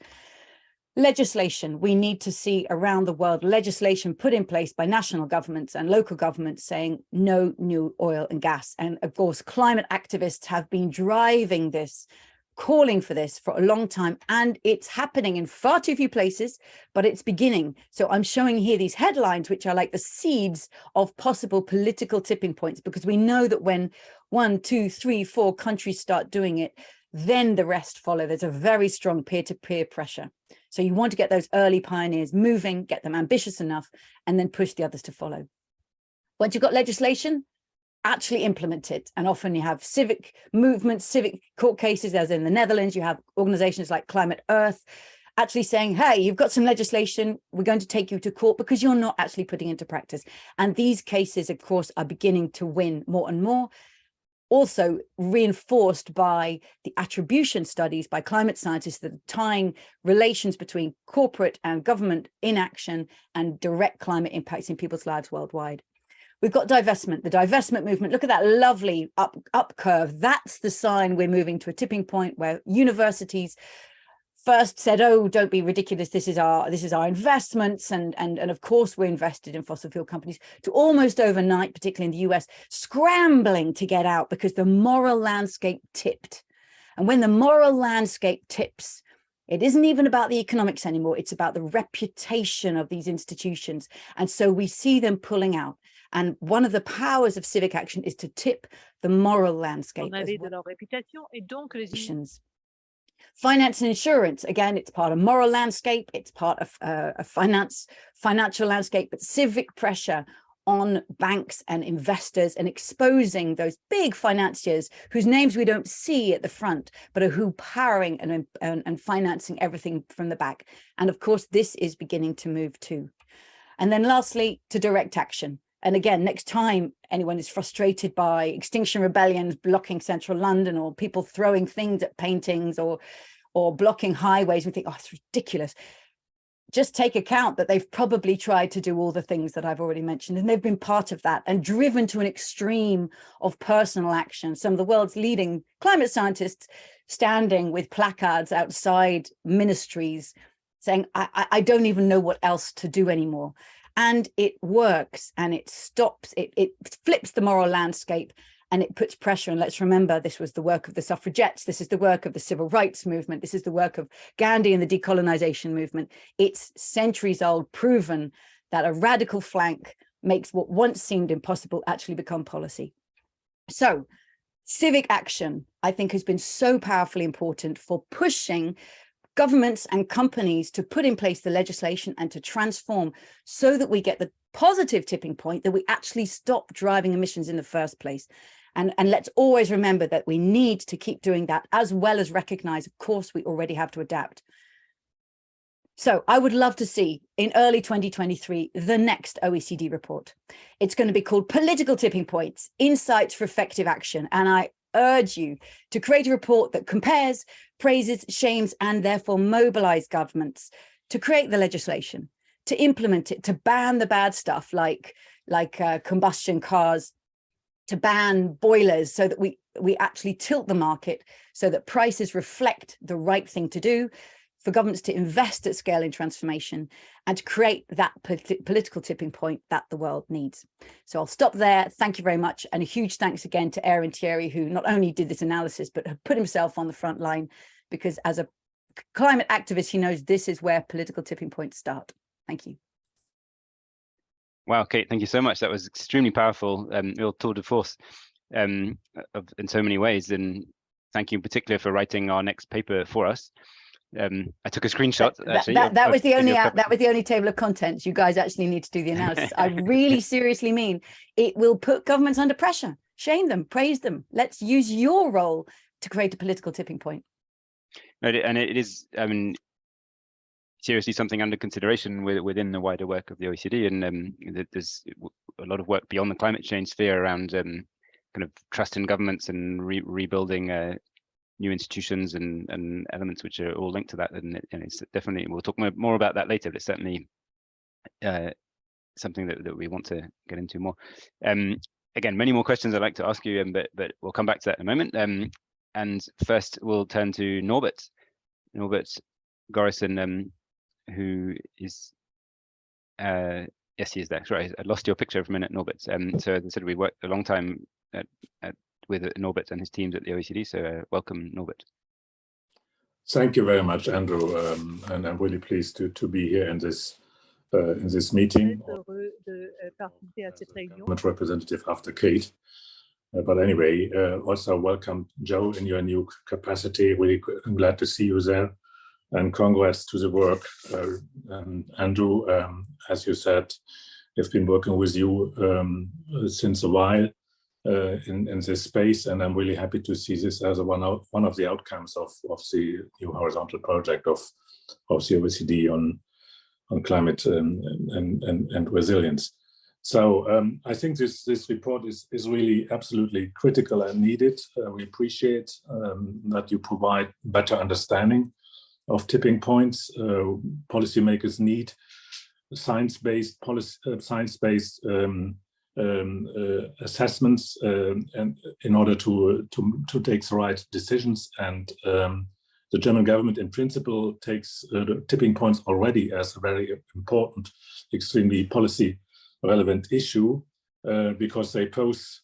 G: Legislation. We need to see around the world legislation put in place by national governments and local governments saying no new oil and gas. And of course, climate activists have been driving this, calling for this for a long time, and it's happening in far too few places, but it's beginning. So I'm showing here these headlines, which are like the seeds of possible political tipping points, because we know that when 1, 2, 3, 4 countries start doing it, then the rest follow. There's a very strong peer-to-peer pressure. So you want to get those early pioneers moving, get them ambitious enough, and then push the others to follow. Once you've got legislation, actually implement it. And often you have civic movements, civic court cases, as in the Netherlands, you have organizations like Climate Earth actually saying, hey, you've got some legislation, we're going to take you to court because you're not actually putting into practice. And these cases, of course, are beginning to win more and more, also reinforced by the attribution studies by climate scientists that are tying relations between corporate and government inaction and direct climate impacts in people's lives worldwide. We've got divestment, the divestment movement. Look at that lovely up curve. That's the sign we're moving to a tipping point where universities first said, oh, don't be ridiculous, this is our investments, and of course we're invested in fossil fuel companies, to almost overnight, particularly in the US, scrambling to get out because the moral landscape tipped. And when the moral landscape tips, it isn't even about the economics anymore, it's about the reputation of these institutions. And so we see them pulling out. And one of the powers of civic action is to tip the moral landscape. Finance and insurance, again, it's part of moral landscape, it's part of a financial landscape, but civic pressure on banks and investors and exposing those big financiers whose names we don't see at the front, but are who powering and financing everything from the back. And of course, this is beginning to move too. And then lastly, to direct action. And again, next time anyone is frustrated by Extinction Rebellions blocking central London, or people throwing things at paintings, or blocking highways, we think, oh, it's ridiculous. Just take account that they've probably tried to do all the things that I've already mentioned, and they've been part of that and driven to an extreme of personal action. Some of the world's leading climate scientists standing with placards outside ministries saying, I don't even know what else to do anymore. And it works, and it stops, it flips the moral landscape, and it puts pressure. And let's remember, this was the work of the suffragettes. This is the work of the civil rights movement. This is the work of Gandhi and the decolonization movement. It's centuries old, proven that a radical flank makes what once seemed impossible actually become policy. So civic action, I think, has been so powerfully important for pushing governments and companies to put in place the legislation and to transform so that we get the positive tipping point, that we actually stop driving emissions in the first place. And let's always remember that we need to keep doing that, as well as recognize, of course, we already have to adapt. So I would love to see in early 2023, the next OECD report. It's going to be called Political Tipping Points, Insights for Effective Action. And I urge you to create a report that compares, praises, shames, and therefore mobilize governments to create the legislation, to implement it, to ban the bad stuff like combustion cars, to ban boilers, so that we actually tilt the market so that prices reflect the right thing to do, for governments to invest at scale in transformation, and to create that political tipping point that the world needs. So I'll stop there. Thank you very much. And a huge thanks again to Aaron Thierry, who not only did this analysis, but have put himself on the front line, because as a climate activist, he knows this is where political tipping points start. Thank you.
A: Wow, Kate, thank you so much. That was extremely powerful, real tour de force in so many ways. And thank you in particular for writing our next paper for us. I took a screenshot.
G: That was the only table of contents. You guys actually need to do the analysis. I really seriously mean it will put governments under pressure. Shame them, praise them. Let's use your role to create a political tipping point.
A: And it is, I mean, seriously something under consideration within the wider work of the OECD, and there's a lot of work beyond the climate change sphere around kind of trust in governments and rebuilding new institutions and elements which are all linked to that. And it's definitely, we'll talk more about that later, but it's certainly something that we want to get into more. Again, many more questions I'd like to ask you, but we'll come back to that in a moment. And first we'll turn to Norbert Gorison, who is, yes, he is there. Sorry, I lost your picture for a minute, Norbert. So as I said, we worked a long time with Norbert and his teams at the OECD. So welcome, Norbert.
H: Thank you very much, Andrew, and I'm really pleased to be here in this meeting. Representative after Kate. But anyway, also welcome, Joe, in your new capacity. Really glad to see you there. And congrats to the work. Andrew, as you said, I've been working with you since a while in this space, and I'm really happy to see this as one of the outcomes of the new horizontal project of the OECD on climate and resilience. So I think this report is really absolutely critical and needed. We appreciate that you provide better understanding of tipping points. Policymakers need science-based assessments and in order to take the right decisions. And the German government, in principle, takes the tipping points already as a very important, extremely policy-relevant issue because they pose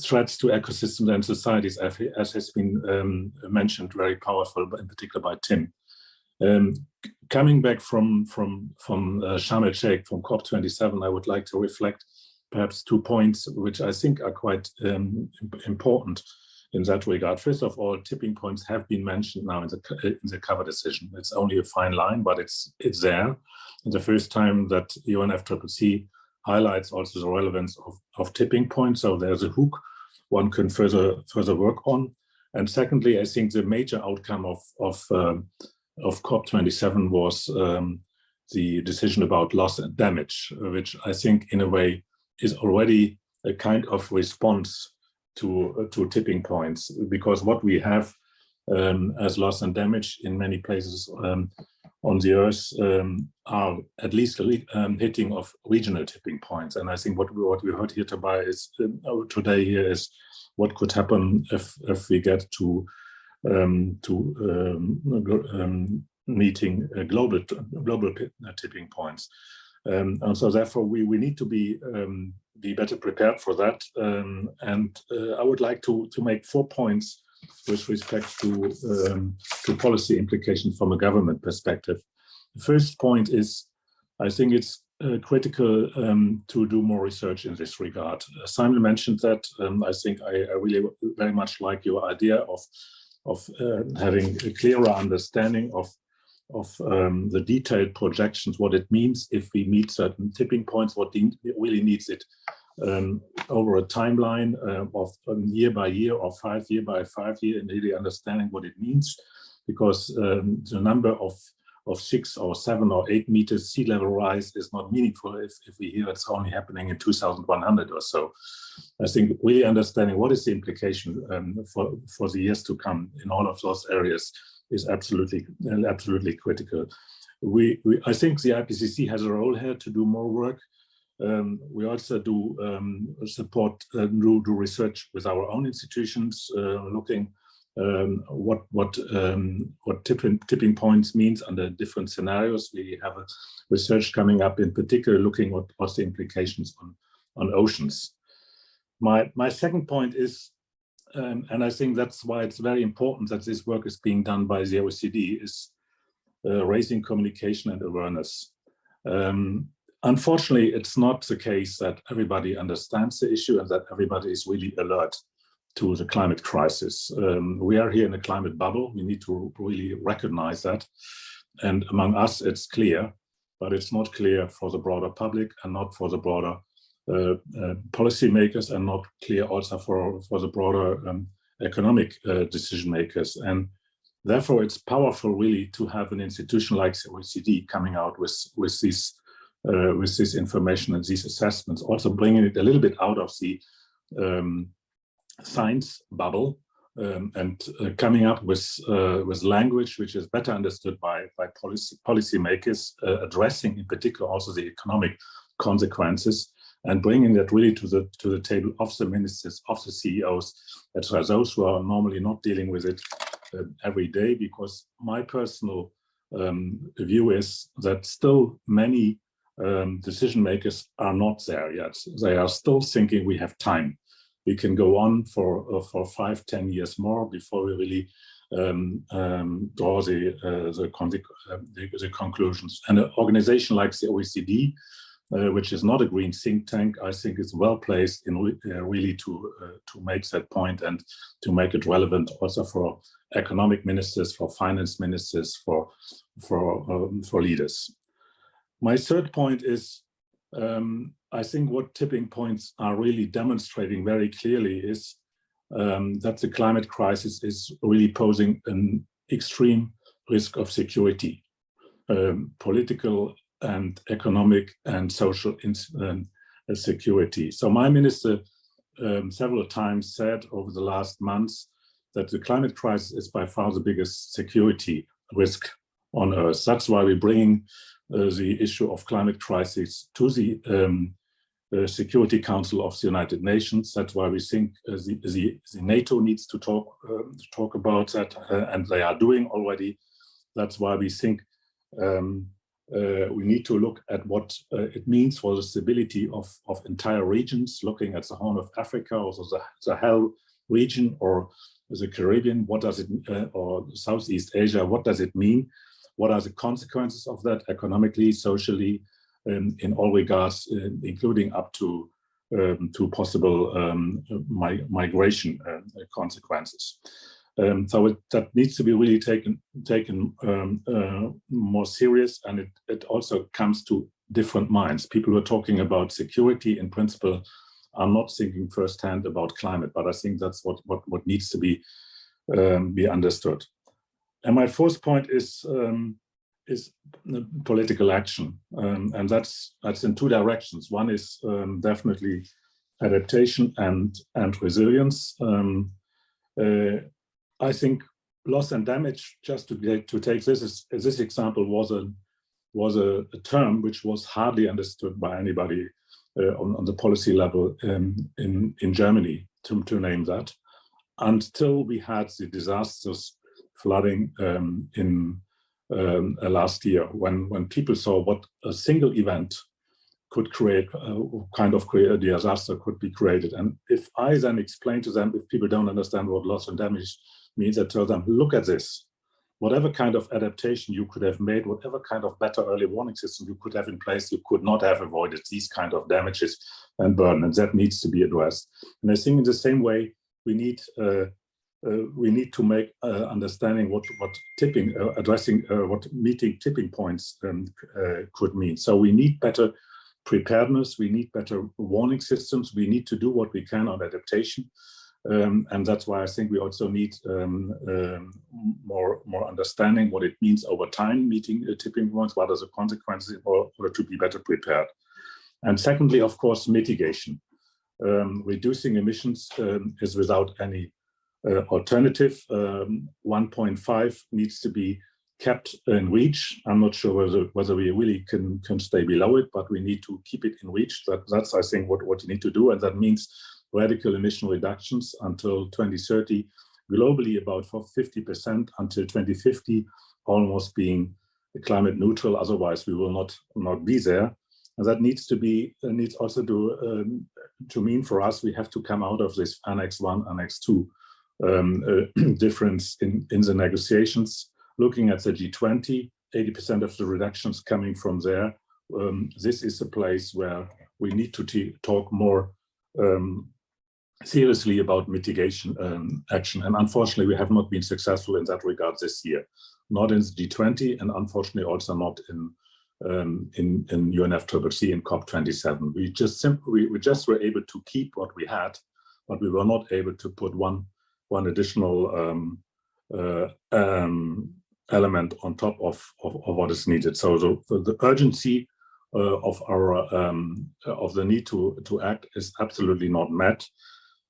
H: threats to ecosystems and societies, as has been mentioned very powerful, in particular by Tim. Coming back from Sharm el-Sheikh, from COP27, I would like to reflect perhaps 2 points which I think are quite important in that regard. First of all, tipping points have been mentioned now in the cover decision. It's only a fine line, but it's there. And the first time that UNFCCC highlights also the relevance of tipping points. So there's a hook one can further work on. And secondly, I think the major outcome of COP27 was the decision about loss and damage, which I think in a way is already a kind of response to tipping points, because what we have as loss and damage in many places on the earth are at least hitting of regional tipping points. And I think what we heard here today here is what could happen if we get to meeting global tipping points. And so therefore we need to be better prepared for that. And I would like to make 4 points with respect to policy implications from a government perspective. The first point is, I think it's critical to do more research in this regard. Simon mentioned that. I think I really very much like your idea of having a clearer understanding of the detailed projections, what it means if we meet certain tipping points, what really needs it, over a timeline of year by year or 5 year by 5 year, and really understanding what it means, because the number of 6 or 7 or 8 meters sea level rise is not meaningful if we hear it's only happening in 2100 or so. I think really understanding what is the implication for the years to come in all of those areas is absolutely critical. I think the IPCC has a role here to do more work. We also do support, do research with our own institutions, looking what tipping points means under different scenarios. We have a research coming up, in particular, looking at what's the implications on oceans. My second point is, and I think that's why it's very important that this work is being done by the OECD, is raising communication and awareness. Unfortunately, it's not the case that everybody understands the issue and that everybody is really alert to the climate crisis. We are here in a climate bubble. We need to really recognize that. And among us, it's clear, but it's not clear for the broader public and not for the broader policymakers, and not clear also for the broader economic decision makers. And therefore, it's powerful really to have an institution like the OECD coming out with this information and these assessments, also bringing it a little bit out of the science bubble, and coming up with language which is better understood by policymakers, addressing in particular also the economic consequences, and bringing that really to the table of the ministers, of the CEOs, etc., those who are normally not dealing with it every day. Because my personal view is that still many decision makers are not there yet. They are still thinking we have time. We can go on for 5-10 years more before we really draw the conclusions. And an organization like the OECD, which is not a green think tank, I think is well placed in really to make that point and to make it relevant also for economic ministers, for finance ministers, for leaders. My third point is, I think what tipping points are really demonstrating very clearly is that the climate crisis is really posing an extreme risk of security, political and economic and social security. So my minister several times said over the last months that the climate crisis is by far the biggest security risk on Earth. That's why we're bringing the issue of climate crisis to the Security Council of the United Nations. That's why we think the NATO needs to talk about that, and they are doing already. That's why we think we need to look at what it means for the stability of entire regions, looking at the Horn of Africa, also the Sahel region, or the Caribbean. What does it, or Southeast Asia? What does it mean? What are the consequences of that economically, socially, in all regards, including up to possible migration consequences? So that needs to be really taken more serious, and it also comes to different minds. People who are talking about security in principle are not thinking firsthand about climate, but I think that's what needs to be understood. And my fourth point is political action, and that's in two directions. One is definitely adaptation and resilience. I think loss and damage, just to take this example, was a term which was hardly understood by anybody on the policy level in Germany, to name that, until we had the disastrous flooding in last year, when people saw what a single event could create, a disaster could be created. And if I then explain to them, if people don't understand what loss and damage means, I tell them, look at this. Whatever kind of adaptation you could have made, whatever kind of better early warning system you could have in place, you could not have avoided these kind of damages and burden, and that needs to be addressed. And I think in the same way, we need to make understanding what tipping, addressing what meeting tipping points could mean. So we need better preparedness, we need better warning systems, we need to do what we can on adaptation. And that's why I think we also need more understanding what it means over time, meeting tipping points, what are the consequences in order to be better prepared. And secondly, of course, mitigation. Reducing emissions is without any alternative. 1.5 needs to be kept in reach. I'm not sure whether we really can stay below it, but we need to keep it in reach. That's I think what you need to do, and that means radical emission reductions until 2030, globally about 50% until 2050, almost being climate neutral. Otherwise, we will not be there. And that needs also to mean for us, we have to come out of this Annex 1, Annex 2 difference in the negotiations. Looking at the G20, 80% of the reductions coming from there. This is a place where we need to talk more seriously about mitigation action. And unfortunately, we have not been successful in that regard this year. Not in the G20, and unfortunately also not in UNFCCC in COP27. We just were able to keep what we had, but we were not able to put one additional element on top of what is needed. So the urgency of the need to act is absolutely not met.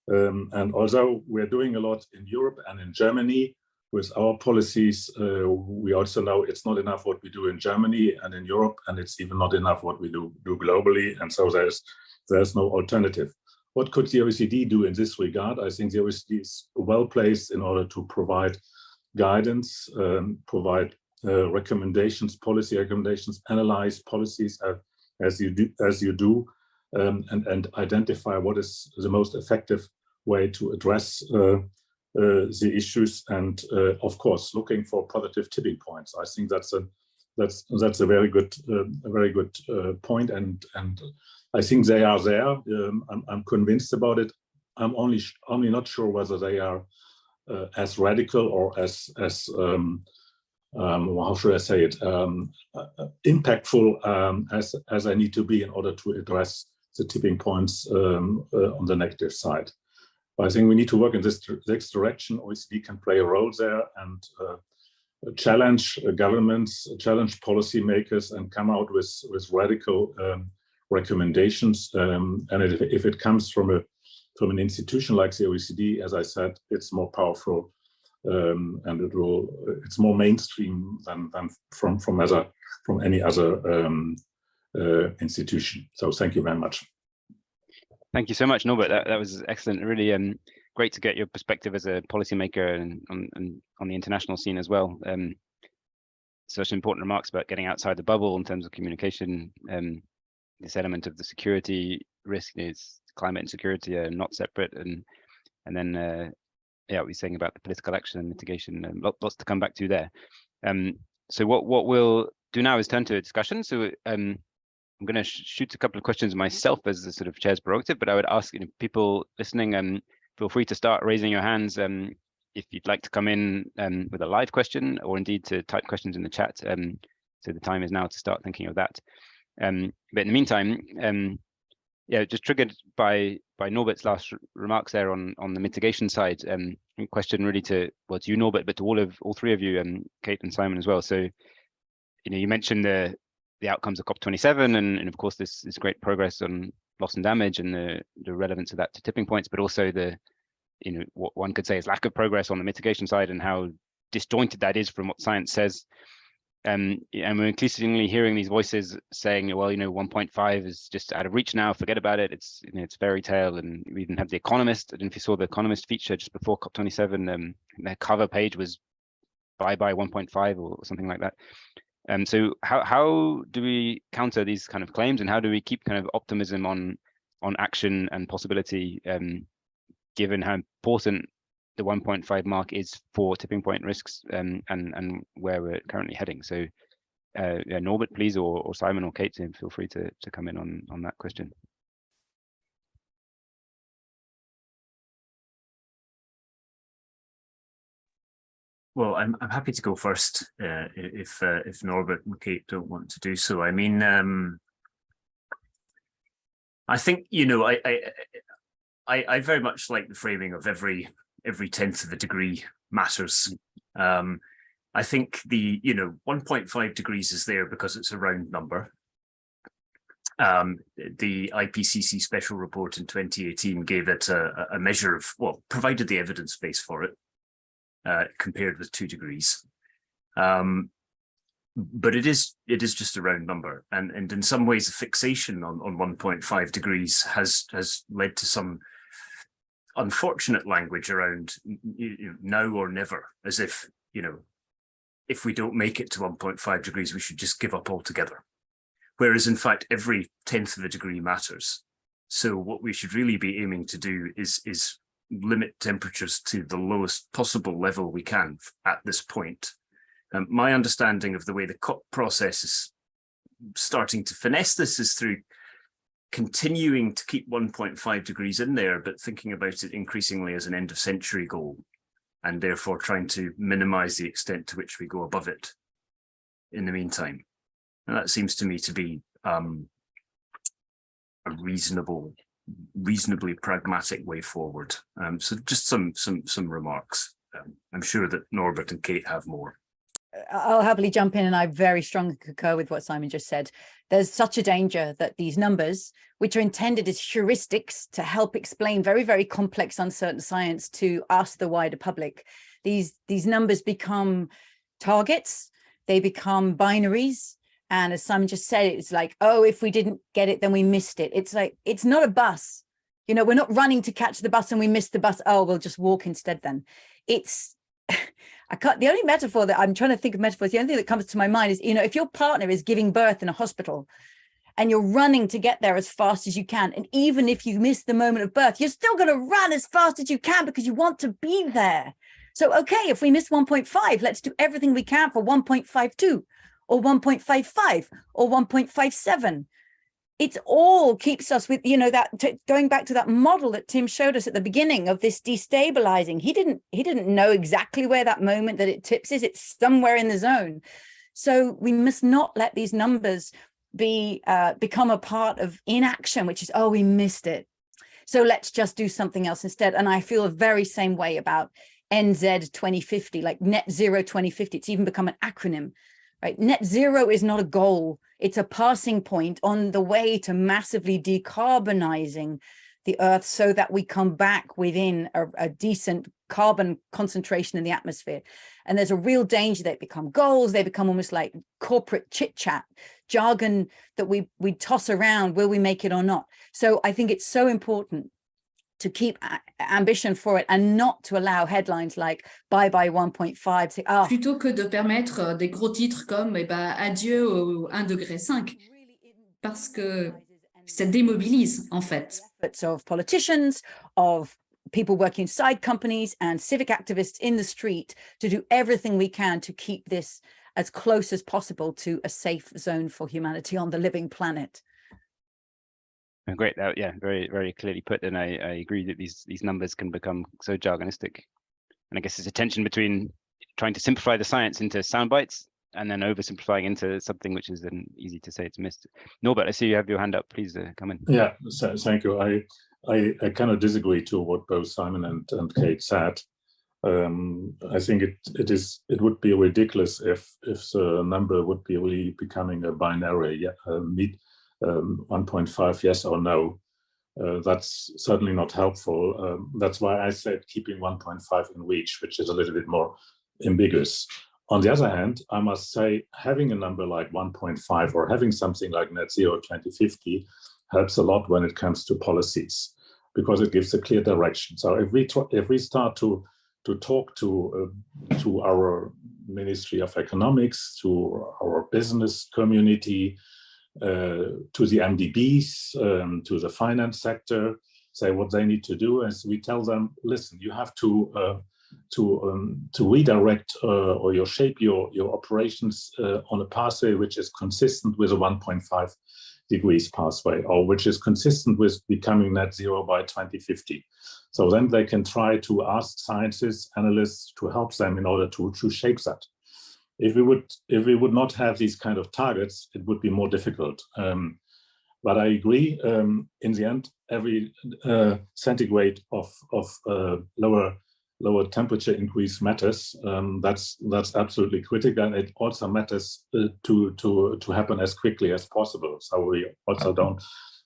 H: And although we're doing a lot in Europe and in Germany with our policies, we also know it's not enough what we do in Germany and in Europe, and it's even not enough what we do globally. And so there's no alternative. What could the OECD do in this regard? I think the OECD is well placed in order to provide guidance, provide recommendations, policy recommendations, analyze policies as you do, and identify what is the most effective way to address the issues, and of course looking for positive tipping points. I think that's a very good point, and I think they are there. I'm convinced about it. I'm only not sure whether they are as radical or as how should I say it, impactful as I need to be in order to address the tipping points on the negative side. But I think we need to work in this direction. OECD can play a role there and challenge governments, challenge policymakers, and come out with radical recommendations. And if it comes from an institution like the OECD, as I said, it's more powerful, and it's more mainstream than from any other institution. So thank you very much.
A: Thank you so much, Norbert. That was excellent. Really great to get your perspective as a policymaker and on the international scene as well. Such important remarks about getting outside the bubble in terms of communication. This element of the security risk is climate and security are not separate, and then yeah, we're saying about the political action and mitigation, and lots to come back to there. So what we'll do now is turn to a discussion. So I'm going to shoot a couple of questions myself as the sort of chair's prerogative, but I would ask people listening, feel free to start raising your hands if you'd like to come in with a live question, or indeed to type questions in the chat. So the time is now to start thinking of that. But in the meantime, yeah, just triggered by Norbert's last remarks there on the mitigation side. Question really to you, Norbert, but to all three of you, Kate and Simon as well. So, you mentioned the outcomes of COP27, and of course this great progress on loss and damage and the relevance of that to tipping points, but also what one could say is lack of progress on the mitigation side and how disjointed that is from what science says. And we're increasingly hearing these voices saying, well, 1.5 is just out of reach now, forget about it, it's it's fairy tale. And we even have The Economist. I don't know if you saw The Economist feature just before COP27, their cover page was bye 1.5 or something like that. So how do we counter these kind of claims, and how do we keep kind of optimism on action and possibility, given how important the 1.5 mark is for tipping point risks, and where we're currently heading? So yeah, Norbert, please, or Simon or Kate, feel free to come in on that question.
F: Well, I'm happy to go first if Norbert and Kate don't want to do so. I mean, I think, you know, I very much like the framing of every 1/10 of a degree matters. I think the, you know, 1.5 degrees is there because it's a round number. The IPCC special report in 2018 gave it a measure of, well, provided the evidence base for it, compared with 2 degrees. But it is just a round number, and in some ways, a fixation on 1.5 degrees has led to some unfortunate language around, you know, now or never, as if, you know, if we don't make it to 1.5 degrees, we should just give up altogether. Whereas in fact, every 1/10 of a degree matters. So what we should really be aiming to do is limit temperatures to the lowest possible level we can at this point. My understanding of the way the COP process is starting to finesse this is through continuing to keep 1.5 degrees in there, but thinking about it increasingly as an end of century goal, and therefore trying to minimize the extent to which we go above it in the meantime. And that seems to me to be a reasonably pragmatic way forward. So just some remarks. I'm sure that Norbert and Kate have more.
G: I'll happily jump in, and I very strongly concur with what Simon just said. There's such a danger that these numbers, which are intended as heuristics to help explain very, very complex, uncertain science to us, the wider public, these numbers become targets, they become binaries. And as Simon just said, it's like, oh, if we didn't get it, then we missed it. It's like, it's not a bus. You know, we're not running to catch the bus and we missed the bus. Oh, we'll just walk instead then. It's, the only metaphor that I'm trying to think of metaphors, the only thing that comes to my mind is, you know, if your partner is giving birth in a hospital and you're running to get there as fast as you can, and even if you miss the moment of birth, you're still going to run as fast as you can because you want to be there. So, okay, if we miss 1.5, let's do everything we can for 1.52 or 1.55 or 1.57. It's all keeps us with, you know, that going back to that model that Tim showed us at the beginning of this destabilizing. He didn't know exactly where that moment that it tips is. It's somewhere in the zone. So we must not let these numbers become a part of inaction, which is, oh, we missed it, so let's just do something else instead. And I feel the very same way about NZ 2050, like net zero 2050. It's even become an acronym. Right? Net zero is not a goal. It's a passing point on the way to massively decarbonizing the Earth so that we come back within a decent carbon concentration in the atmosphere. And there's a real danger that they become goals. They become almost like corporate chit chat, jargon that we toss around. Will we make it or not? So I think it's so important to keep ambition for it and not to allow headlines like bye bye 1.5. Say, oh. Plutôt que de permettre des gros titres comme eh ben, adieu au 1,5 degré, parce que ça démobilise en fait. Of politicians, of people working inside companies and civic activists in the street to do everything we can to keep this as close as possible to a safe zone for humanity on the living planet.
A: Great. Yeah, very, very clearly put. And I agree that these numbers can become so jargonistic. And I guess it's a tension between trying to simplify the science into sound bites and then oversimplifying into something which is then easy to say it's missed. Norbert, I see you have your hand up. Please come in.
H: Yeah, so, thank you. I kind of disagree to what both Simon and Kate said. I think it would be ridiculous if the number would be really becoming a binary. 1.5 yes or no. That's certainly not helpful. That's why I said keeping 1.5 in reach, which is a little bit more ambiguous. On the other hand, I must say having a number like 1.5 or having something like net zero 2050 helps a lot when it comes to policies, because it gives a clear direction. So if we start to talk to our Ministry of Economics, to our business community, to the MDBs, to the finance sector, say what they need to do, as we tell them, listen, you have to redirect or you shape your operations on a pathway which is consistent with a 1.5 degrees pathway, or which is consistent with becoming net zero by 2050. So then they can try to ask scientists, analysts to help them in order to shape that. If we would not have these kind of targets, it would be more difficult. But I agree, in the end, every centigrade of lower temperature increase matters. That's absolutely critical, and it also matters to happen as quickly as possible. So we also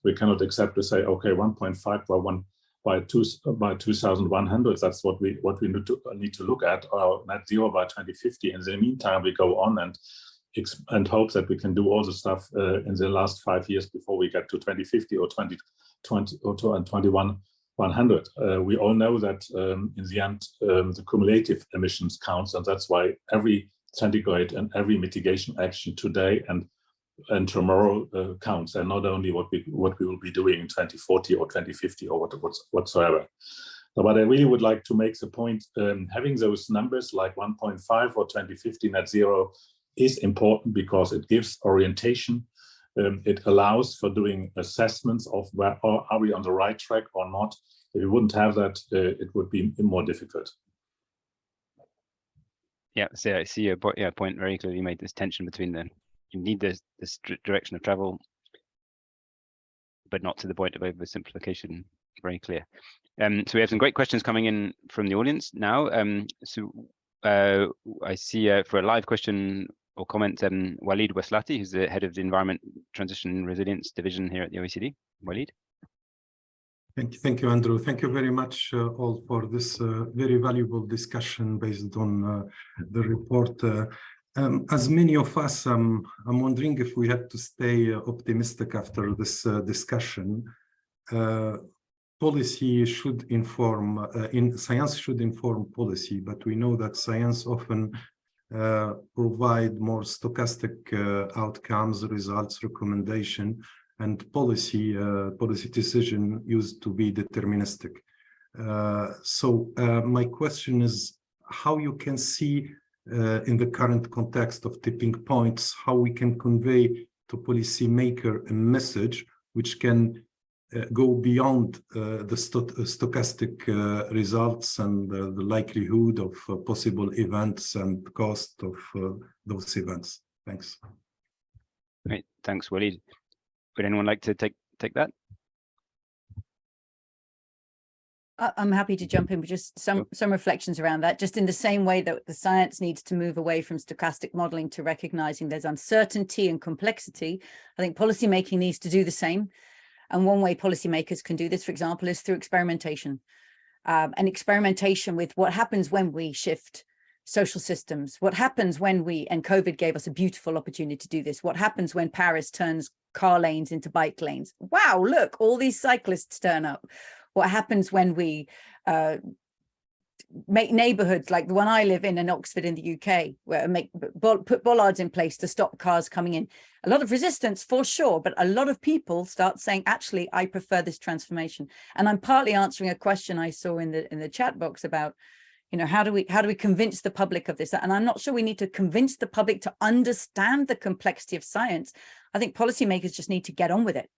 H: we cannot accept to say, okay, 1.5 by 2100. That's what we need to look at, or net zero by 2050. In the meantime, we go on and hope that we can do all the stuff in the last 5 years before we get to 2050 or 2020 or 2100. We all know that in the end, the cumulative emissions counts, and that's why every centigrade and every mitigation action today and tomorrow counts, and not only what we will be doing in 2040 or 2050 or whatsoever. But I really would like to make the point, having those numbers like 1.5 or 2050 net zero is important because it gives orientation. It allows for doing assessments of where are we on the right track or not. If we wouldn't have that, it would be more difficult.
A: Yeah, so I see your point very clearly. You made this tension between you need this direction of travel, but not to the point of oversimplification. Very clear. So we have some great questions coming in from the audience now. I see for a live question or comment, Walid Waslati, who's the head of the Environment Transition and Resilience Division here at the OECD. Walid.
I: Thank you, Andrew. Thank you very much all for this very valuable discussion based on the report. As many of us, I'm wondering if we had to stay optimistic after this discussion. Policy should inform, science should inform policy, but we know that science often provide more stochastic outcomes, results, recommendation, and policy decision used to be deterministic. So my question is how you can see in the current context of tipping points, how we can convey to policymaker a message which can go beyond the stochastic results and the likelihood of possible events and cost of those events. Thanks.
A: Great, thanks, Walid. Would anyone like to take that?
G: I'm happy to jump in with just some reflections around that, just in the same way that the science needs to move away from stochastic modeling to recognizing there's uncertainty and complexity. I think policymaking needs to do the same. And one way policymakers can do this, for example, is through experimentation. And experimentation with what happens when we shift social systems, what happens when and COVID gave us a beautiful opportunity to do this, what happens when Paris turns car lanes into bike lanes. Wow, look, all these cyclists turn up. What happens when we make neighborhoods like the one I live in Oxford in the UK, where put bollards in place to stop cars coming in. A lot of resistance for sure, but a lot of people start saying, actually, I prefer this transformation. And I'm partly answering a question I saw in the chat box about, you know, how do we convince the public of this? And I'm not sure we need to convince the public to understand the complexity of science. I think policymakers just need to get on with it.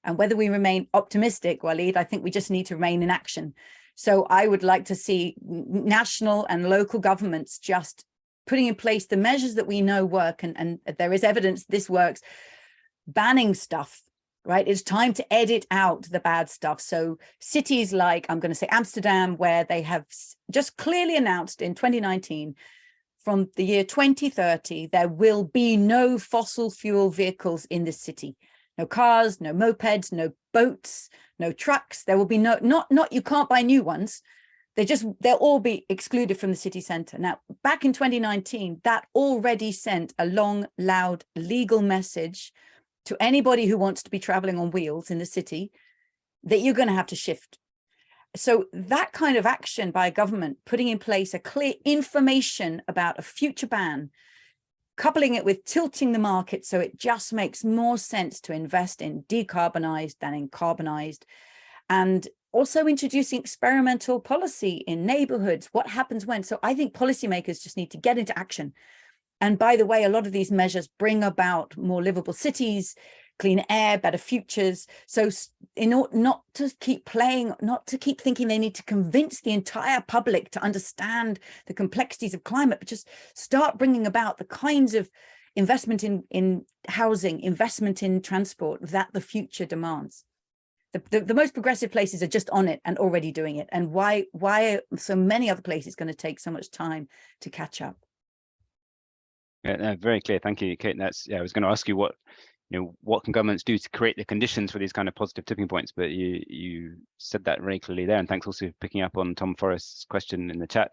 G: And whether we remain optimistic, Walid, I think we just need to remain in action. So I would like to see national and local governments just putting in place the measures that we know work, and there is evidence this works, banning stuff, right? It's time to edit out the bad stuff. So cities like, I'm going to say Amsterdam, where they have just clearly announced in 2019, from the year 2030, there will be no fossil fuel vehicles in the city. No cars, no mopeds, no boats, no trucks. There will be not you can't buy new ones. They'll all be excluded from the city centre. Now, back in 2019, that already sent a long, loud, legal message to anybody who wants to be travelling on wheels in the city that you're going to have to shift. So that kind of action by a government, putting in place a clear information about a future ban, coupling it with tilting the market so it just makes more sense to invest in decarbonised than in carbonised, and also introducing experimental policy in neighbourhoods. What happens when? So I think policymakers just need to get into action. And by the way, a lot of these measures bring about more livable cities, clean air, better futures. So in order not to keep thinking they need to convince the entire public to understand the complexities of climate, but just start bringing about the kinds of investment in housing, investment in transport that the future demands. The most progressive places are just on it and already doing it. And why are so many other places going to take so much time to catch up?
A: Yeah, no, very clear. Thank you, Kate. That's, I was going to ask you what can governments do to create the conditions for these kind of positive tipping points, but you said that very clearly there. And thanks also for picking up on Tom Forrest's question in the chat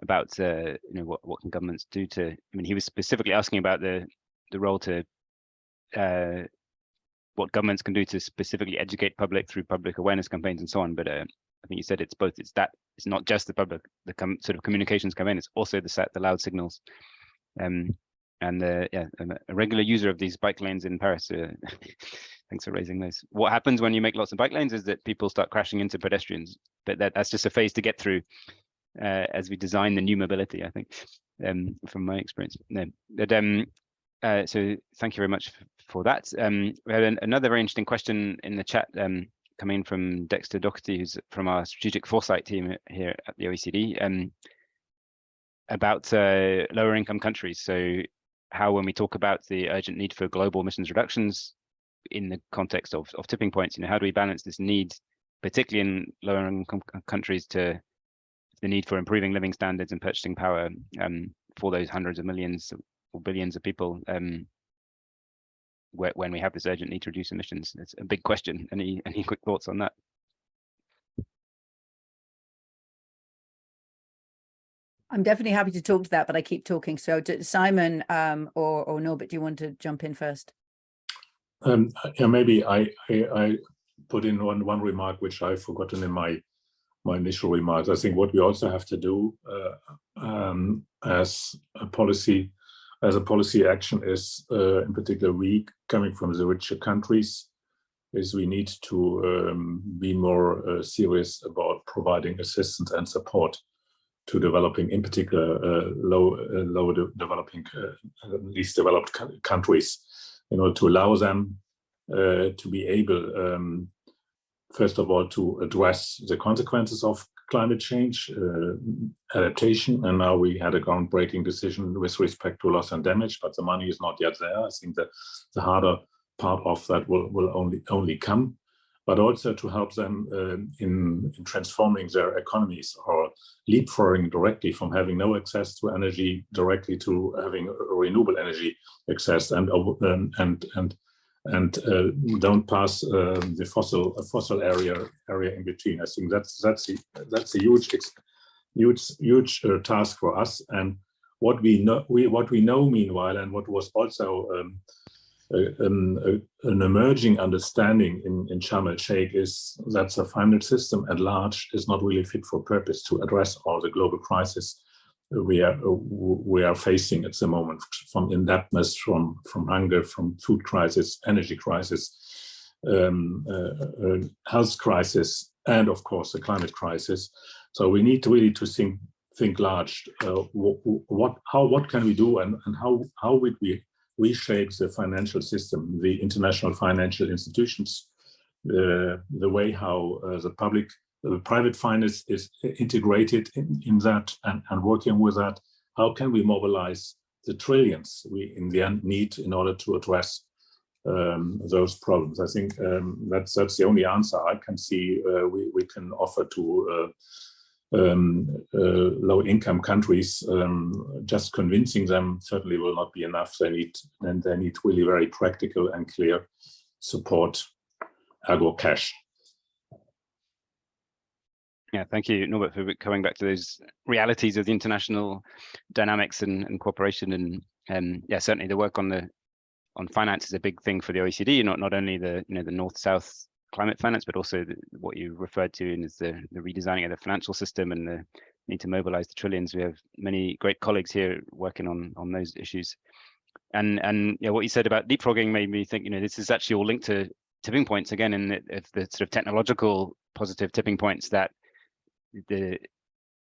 A: about what can governments do to. I mean, he was specifically asking about the role to what governments can do to specifically educate public through public awareness campaigns and so on. But I think you said it's both. It's not just the public, sort of communications campaign. It's also the loud signals. And I'm a regular user of these bike lanes in Paris. Thanks for raising those. What happens when you make lots of bike lanes is that people start crashing into pedestrians. But that's just a phase to get through as we design the new mobility, I think, from my experience. No, but so thank you very much for that. We had another very interesting question in the chat coming from Dexter Doherty, who's from our strategic foresight team here at the OECD, about lower income countries. So how, when we talk about the urgent need for global emissions reductions in the context of tipping points, how do we balance this need, particularly in lower income countries, to the need for improving living standards and purchasing power for those hundreds of millions or billions of people when we have this urgent need to reduce emissions? It's a big question. Any quick thoughts on that?
G: I'm definitely happy to talk to that, but I keep talking. So Simon or Norbert, do you want to jump in first?
H: Yeah, maybe I put in one remark which I've forgotten in my initial remarks. I think what we also have to do as a policy action is, in particular, we coming from the richer countries, is we need to be more serious about providing assistance and support to developing, in particular, low developing, least developed countries, in order to allow them to be able, first of all, to address the consequences of climate change, adaptation. And now we had a groundbreaking decision with respect to loss and damage, but the money is not yet there. I think that the harder part of that will only come, but also to help them in transforming their economies, or leapfrogging directly from having no access to energy directly to having renewable energy access, and don't pass the fossil area in between. I think that's a huge task for us. And what we know meanwhile, and what was also an emerging understanding in Sharm el-Sheikh, is that the finance system at large is not really fit for purpose to address all the global crises we are facing at the moment, from indebtedness, from hunger, from food crisis, energy crisis, health crisis, and of course the climate crisis. So we need to really think large. What can we do, and how would we reshape the financial system, the international financial institutions, the way how the private finance is integrated in that and working with that? How can we mobilize the trillions we in the end need in order to address those problems? I think that's the only answer I can see we can offer to low-income countries. Just convincing them certainly will not be enough. They need really very practical and clear support, ergo cash.
A: Yeah, thank you, Norbert, for coming back to those realities of the international dynamics and cooperation. And yeah, certainly the work on finance is a big thing for the OECD. Not only the the north-south climate finance, but also what you referred to as the redesigning of the financial system and the need to mobilize the trillions. We have many great colleagues here working on those issues. And yeah, what you said about leapfrogging made me think, this is actually all linked to tipping points again, and the sort of technological positive tipping points, that the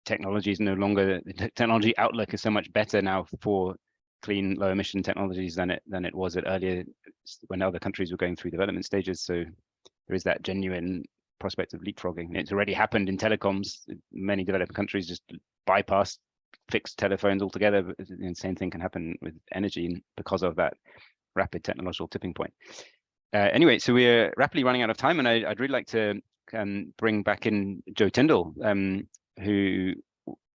A: technology is no longer, the technology outlook is so much better now for clean low emission technologies than it was at earlier, when other countries were going through development stages. So there is that genuine prospect of leapfrogging. It's already happened in telecoms. Many developed countries just bypassed fix telephones altogether, but the insane thing can happen with energy because of that rapid technological tipping point. Anyway, so we're rapidly running out of time, and I'd really like to bring back in Jo Tyndall, who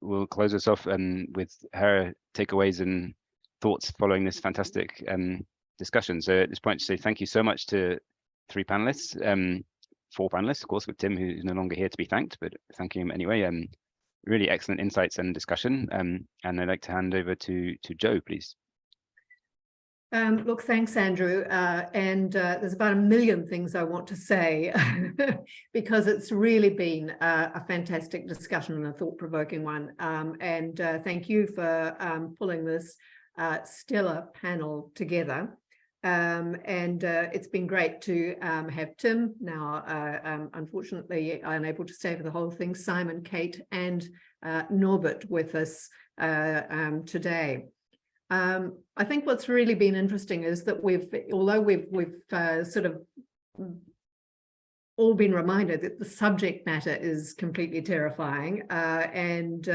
A: will close us off with her takeaways and thoughts following this fantastic discussion. So at this point, to say thank you so much to 3 panelists, 4 panelists, of course, with Tim, who's no longer here to be thanked, but thanking him anyway. Really excellent insights and discussion. And I'd like to hand over to Jo, please.
B: Look, thanks, Andrew. There's about 1 million things I want to say because it's really been a fantastic discussion and a thought-provoking one. Thank you for pulling this stellar panel together. It's been great to have Tim, now unfortunately unable to stay for the whole thing, Simon, Kate, and Norbert with us today. I think what's really been interesting is that although we've sort of all been reminded that the subject matter is completely terrifying, it's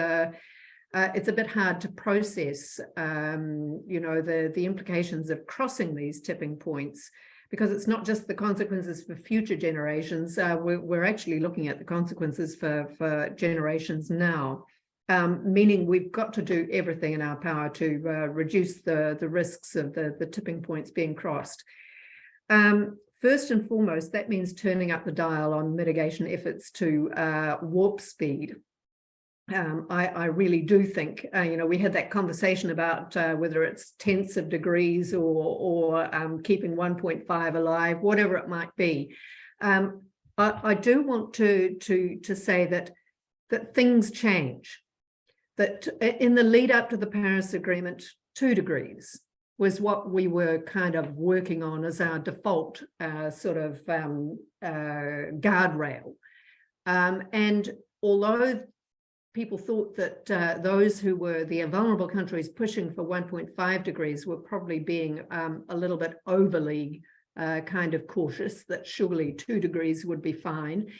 B: a bit hard to process, you know, the implications of crossing these tipping points, because it's not just the consequences for future generations. We're actually looking at the consequences for generations now. Meaning we've got to do everything in our power to reduce the risks of the tipping points being crossed. First and foremost, that means turning up the dial on mitigation efforts to warp speed. I really do think, you know, we had that conversation about whether it's tenths of degrees or keeping 1.5 alive, whatever it might be. I do want to say that things change. That in the lead up to the Paris Agreement, 2 degrees was what we were kind of working on as our default sort of guardrail. And although people thought that those who were the vulnerable countries pushing for 1.5 degrees were probably being a little bit overly kind of cautious, that surely 2 degrees would be fine.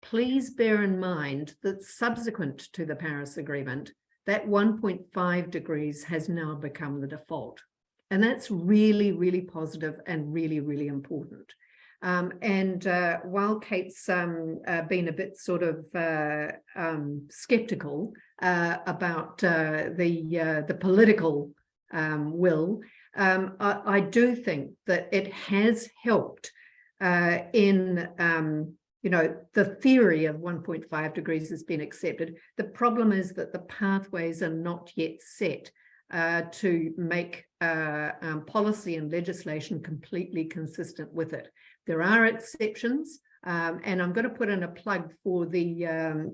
B: Please bear in mind that subsequent to the Paris Agreement, that 1.5 degrees has now become the default. And that's really, really positive and really, really important. While Kate's been a bit sort of skeptical about the political will, I do think that it has helped in you know, the theory of 1.5 degrees has been accepted. The problem is that the pathways are not yet set to make policy and legislation completely consistent with it. There are exceptions, and I'm going to put in a plug for the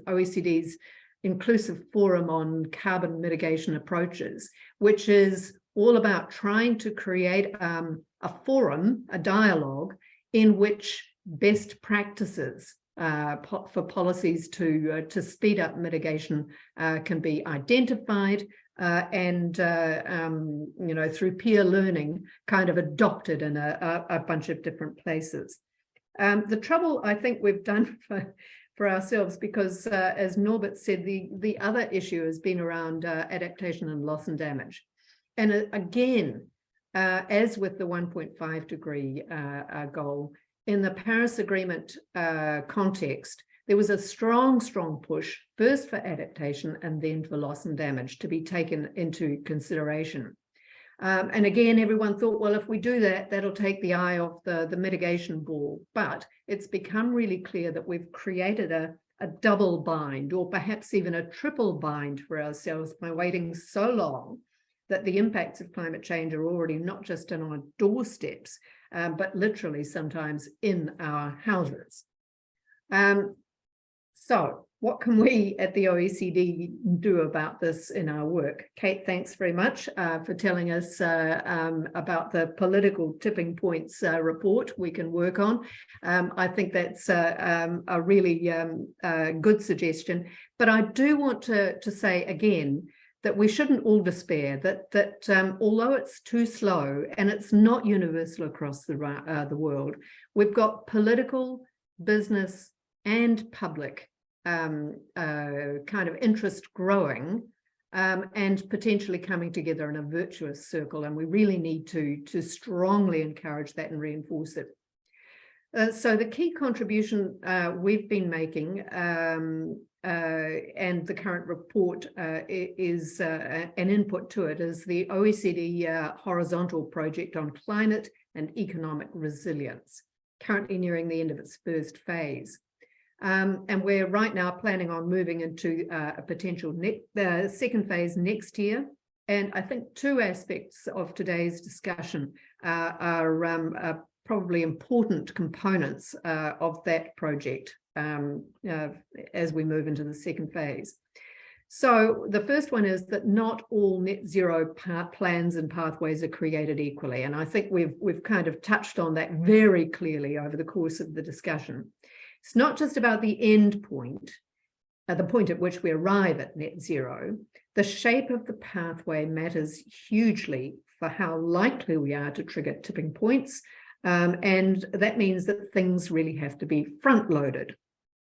B: OECD's Inclusive Forum on Carbon Mitigation Approaches, which is all about trying to create a forum, a dialogue, in which best practices for policies to speed up mitigation can be identified and you know, through peer learning kind of adopted in a bunch of different places. The trouble I think we've done for ourselves, because as Norbert said, the other issue has been around adaptation and loss and damage. And again, as with the 1.5 degree goal, in the Paris Agreement context, there was a strong push, first for adaptation and then for loss and damage to be taken into consideration. And again, everyone thought, well, if we do that, that'll take the eye off the mitigation ball. But it's become really clear that we've created a double bind, or perhaps even a triple bind for ourselves by waiting so long that the impacts of climate change are already not just on our doorsteps, but literally sometimes in our houses. So what can we at the OECD do about this in our work? Kate, thanks very much for telling us about the political tipping points report we can work on. I think that's a really good suggestion. But I do want to say again that we shouldn't all despair, that although it's too slow and it's not universal across the world, we've got political, business, and public kind of interest growing and potentially coming together in a virtuous circle. And we really need to strongly encourage that and reinforce it. So the key contribution we've been making and the current report is an input to it is the OECD horizontal project on climate and economic resilience, currently nearing the end of its first phase. And we're right now planning on moving into a potential second phase next year. And I think two aspects of today's discussion are probably important components of that project as we move into the second phase. So the first one is that not all net zero plans and pathways are created equally. And I think we've kind of touched on that very clearly over the course of the discussion. It's not just about the end point, the point at which we arrive at net zero. The shape of the pathway matters hugely for how likely we are to trigger tipping points. And that means that things really have to be front-loaded.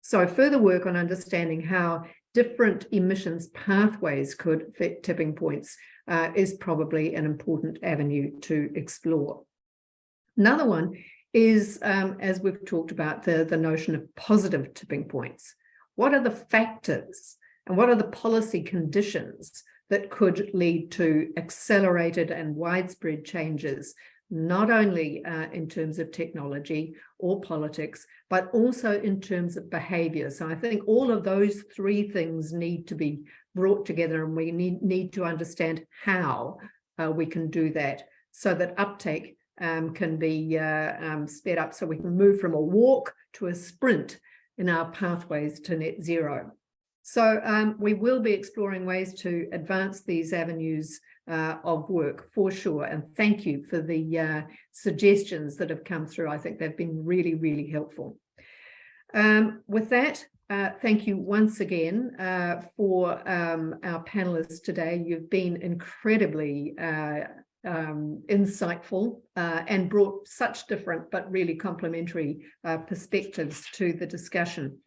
B: So further work on understanding how different emissions pathways could affect tipping points is probably an important avenue to explore. Another one is, as we've talked about, the notion of positive tipping points. What are the factors and what are the policy conditions that could lead to accelerated and widespread changes, not only in terms of technology or politics, but also in terms of behavior. So I think all of those three things need to be brought together, and we need to understand how we can do that so that uptake can be sped up, so we can move from a walk to a sprint in our pathways to net zero. So we will be exploring ways to advance these avenues of work for sure. And thank you for the suggestions that have come through. I think they've been really, really helpful. With that, thank you once again for our panelists today. You've been incredibly insightful and brought such different but really complementary perspectives to the discussion.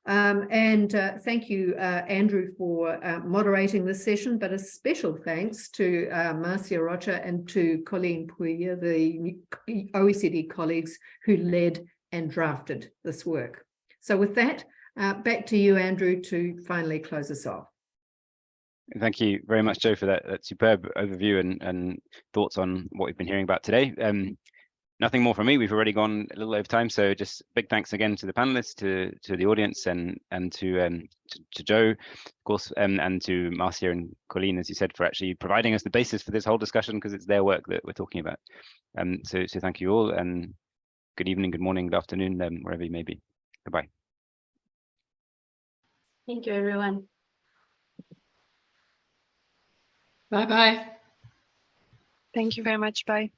B: And thank you, Andrew, for moderating this session, but a special thanks to Marcia Rocha and to Colleen Puya, the OECD colleagues who led and drafted this work. So with that, back to you, Andrew, to finally close us off.
A: Thank you very much, Jo, for that superb overview and thoughts on what we've been hearing about today. Nothing more from me. We've already gone a little over time, so just big thanks again to the panelists, to the audience, and to Jo, of course, and to Marcia and Colleen, as you said, for actually providing us the basis for this whole discussion, because it's their work that we're talking about. So thank you all, and good evening, good morning, good afternoon, wherever you may be. Goodbye.
J: Thank you, everyone.
K: Bye-bye.
E: Thank you very much. Bye.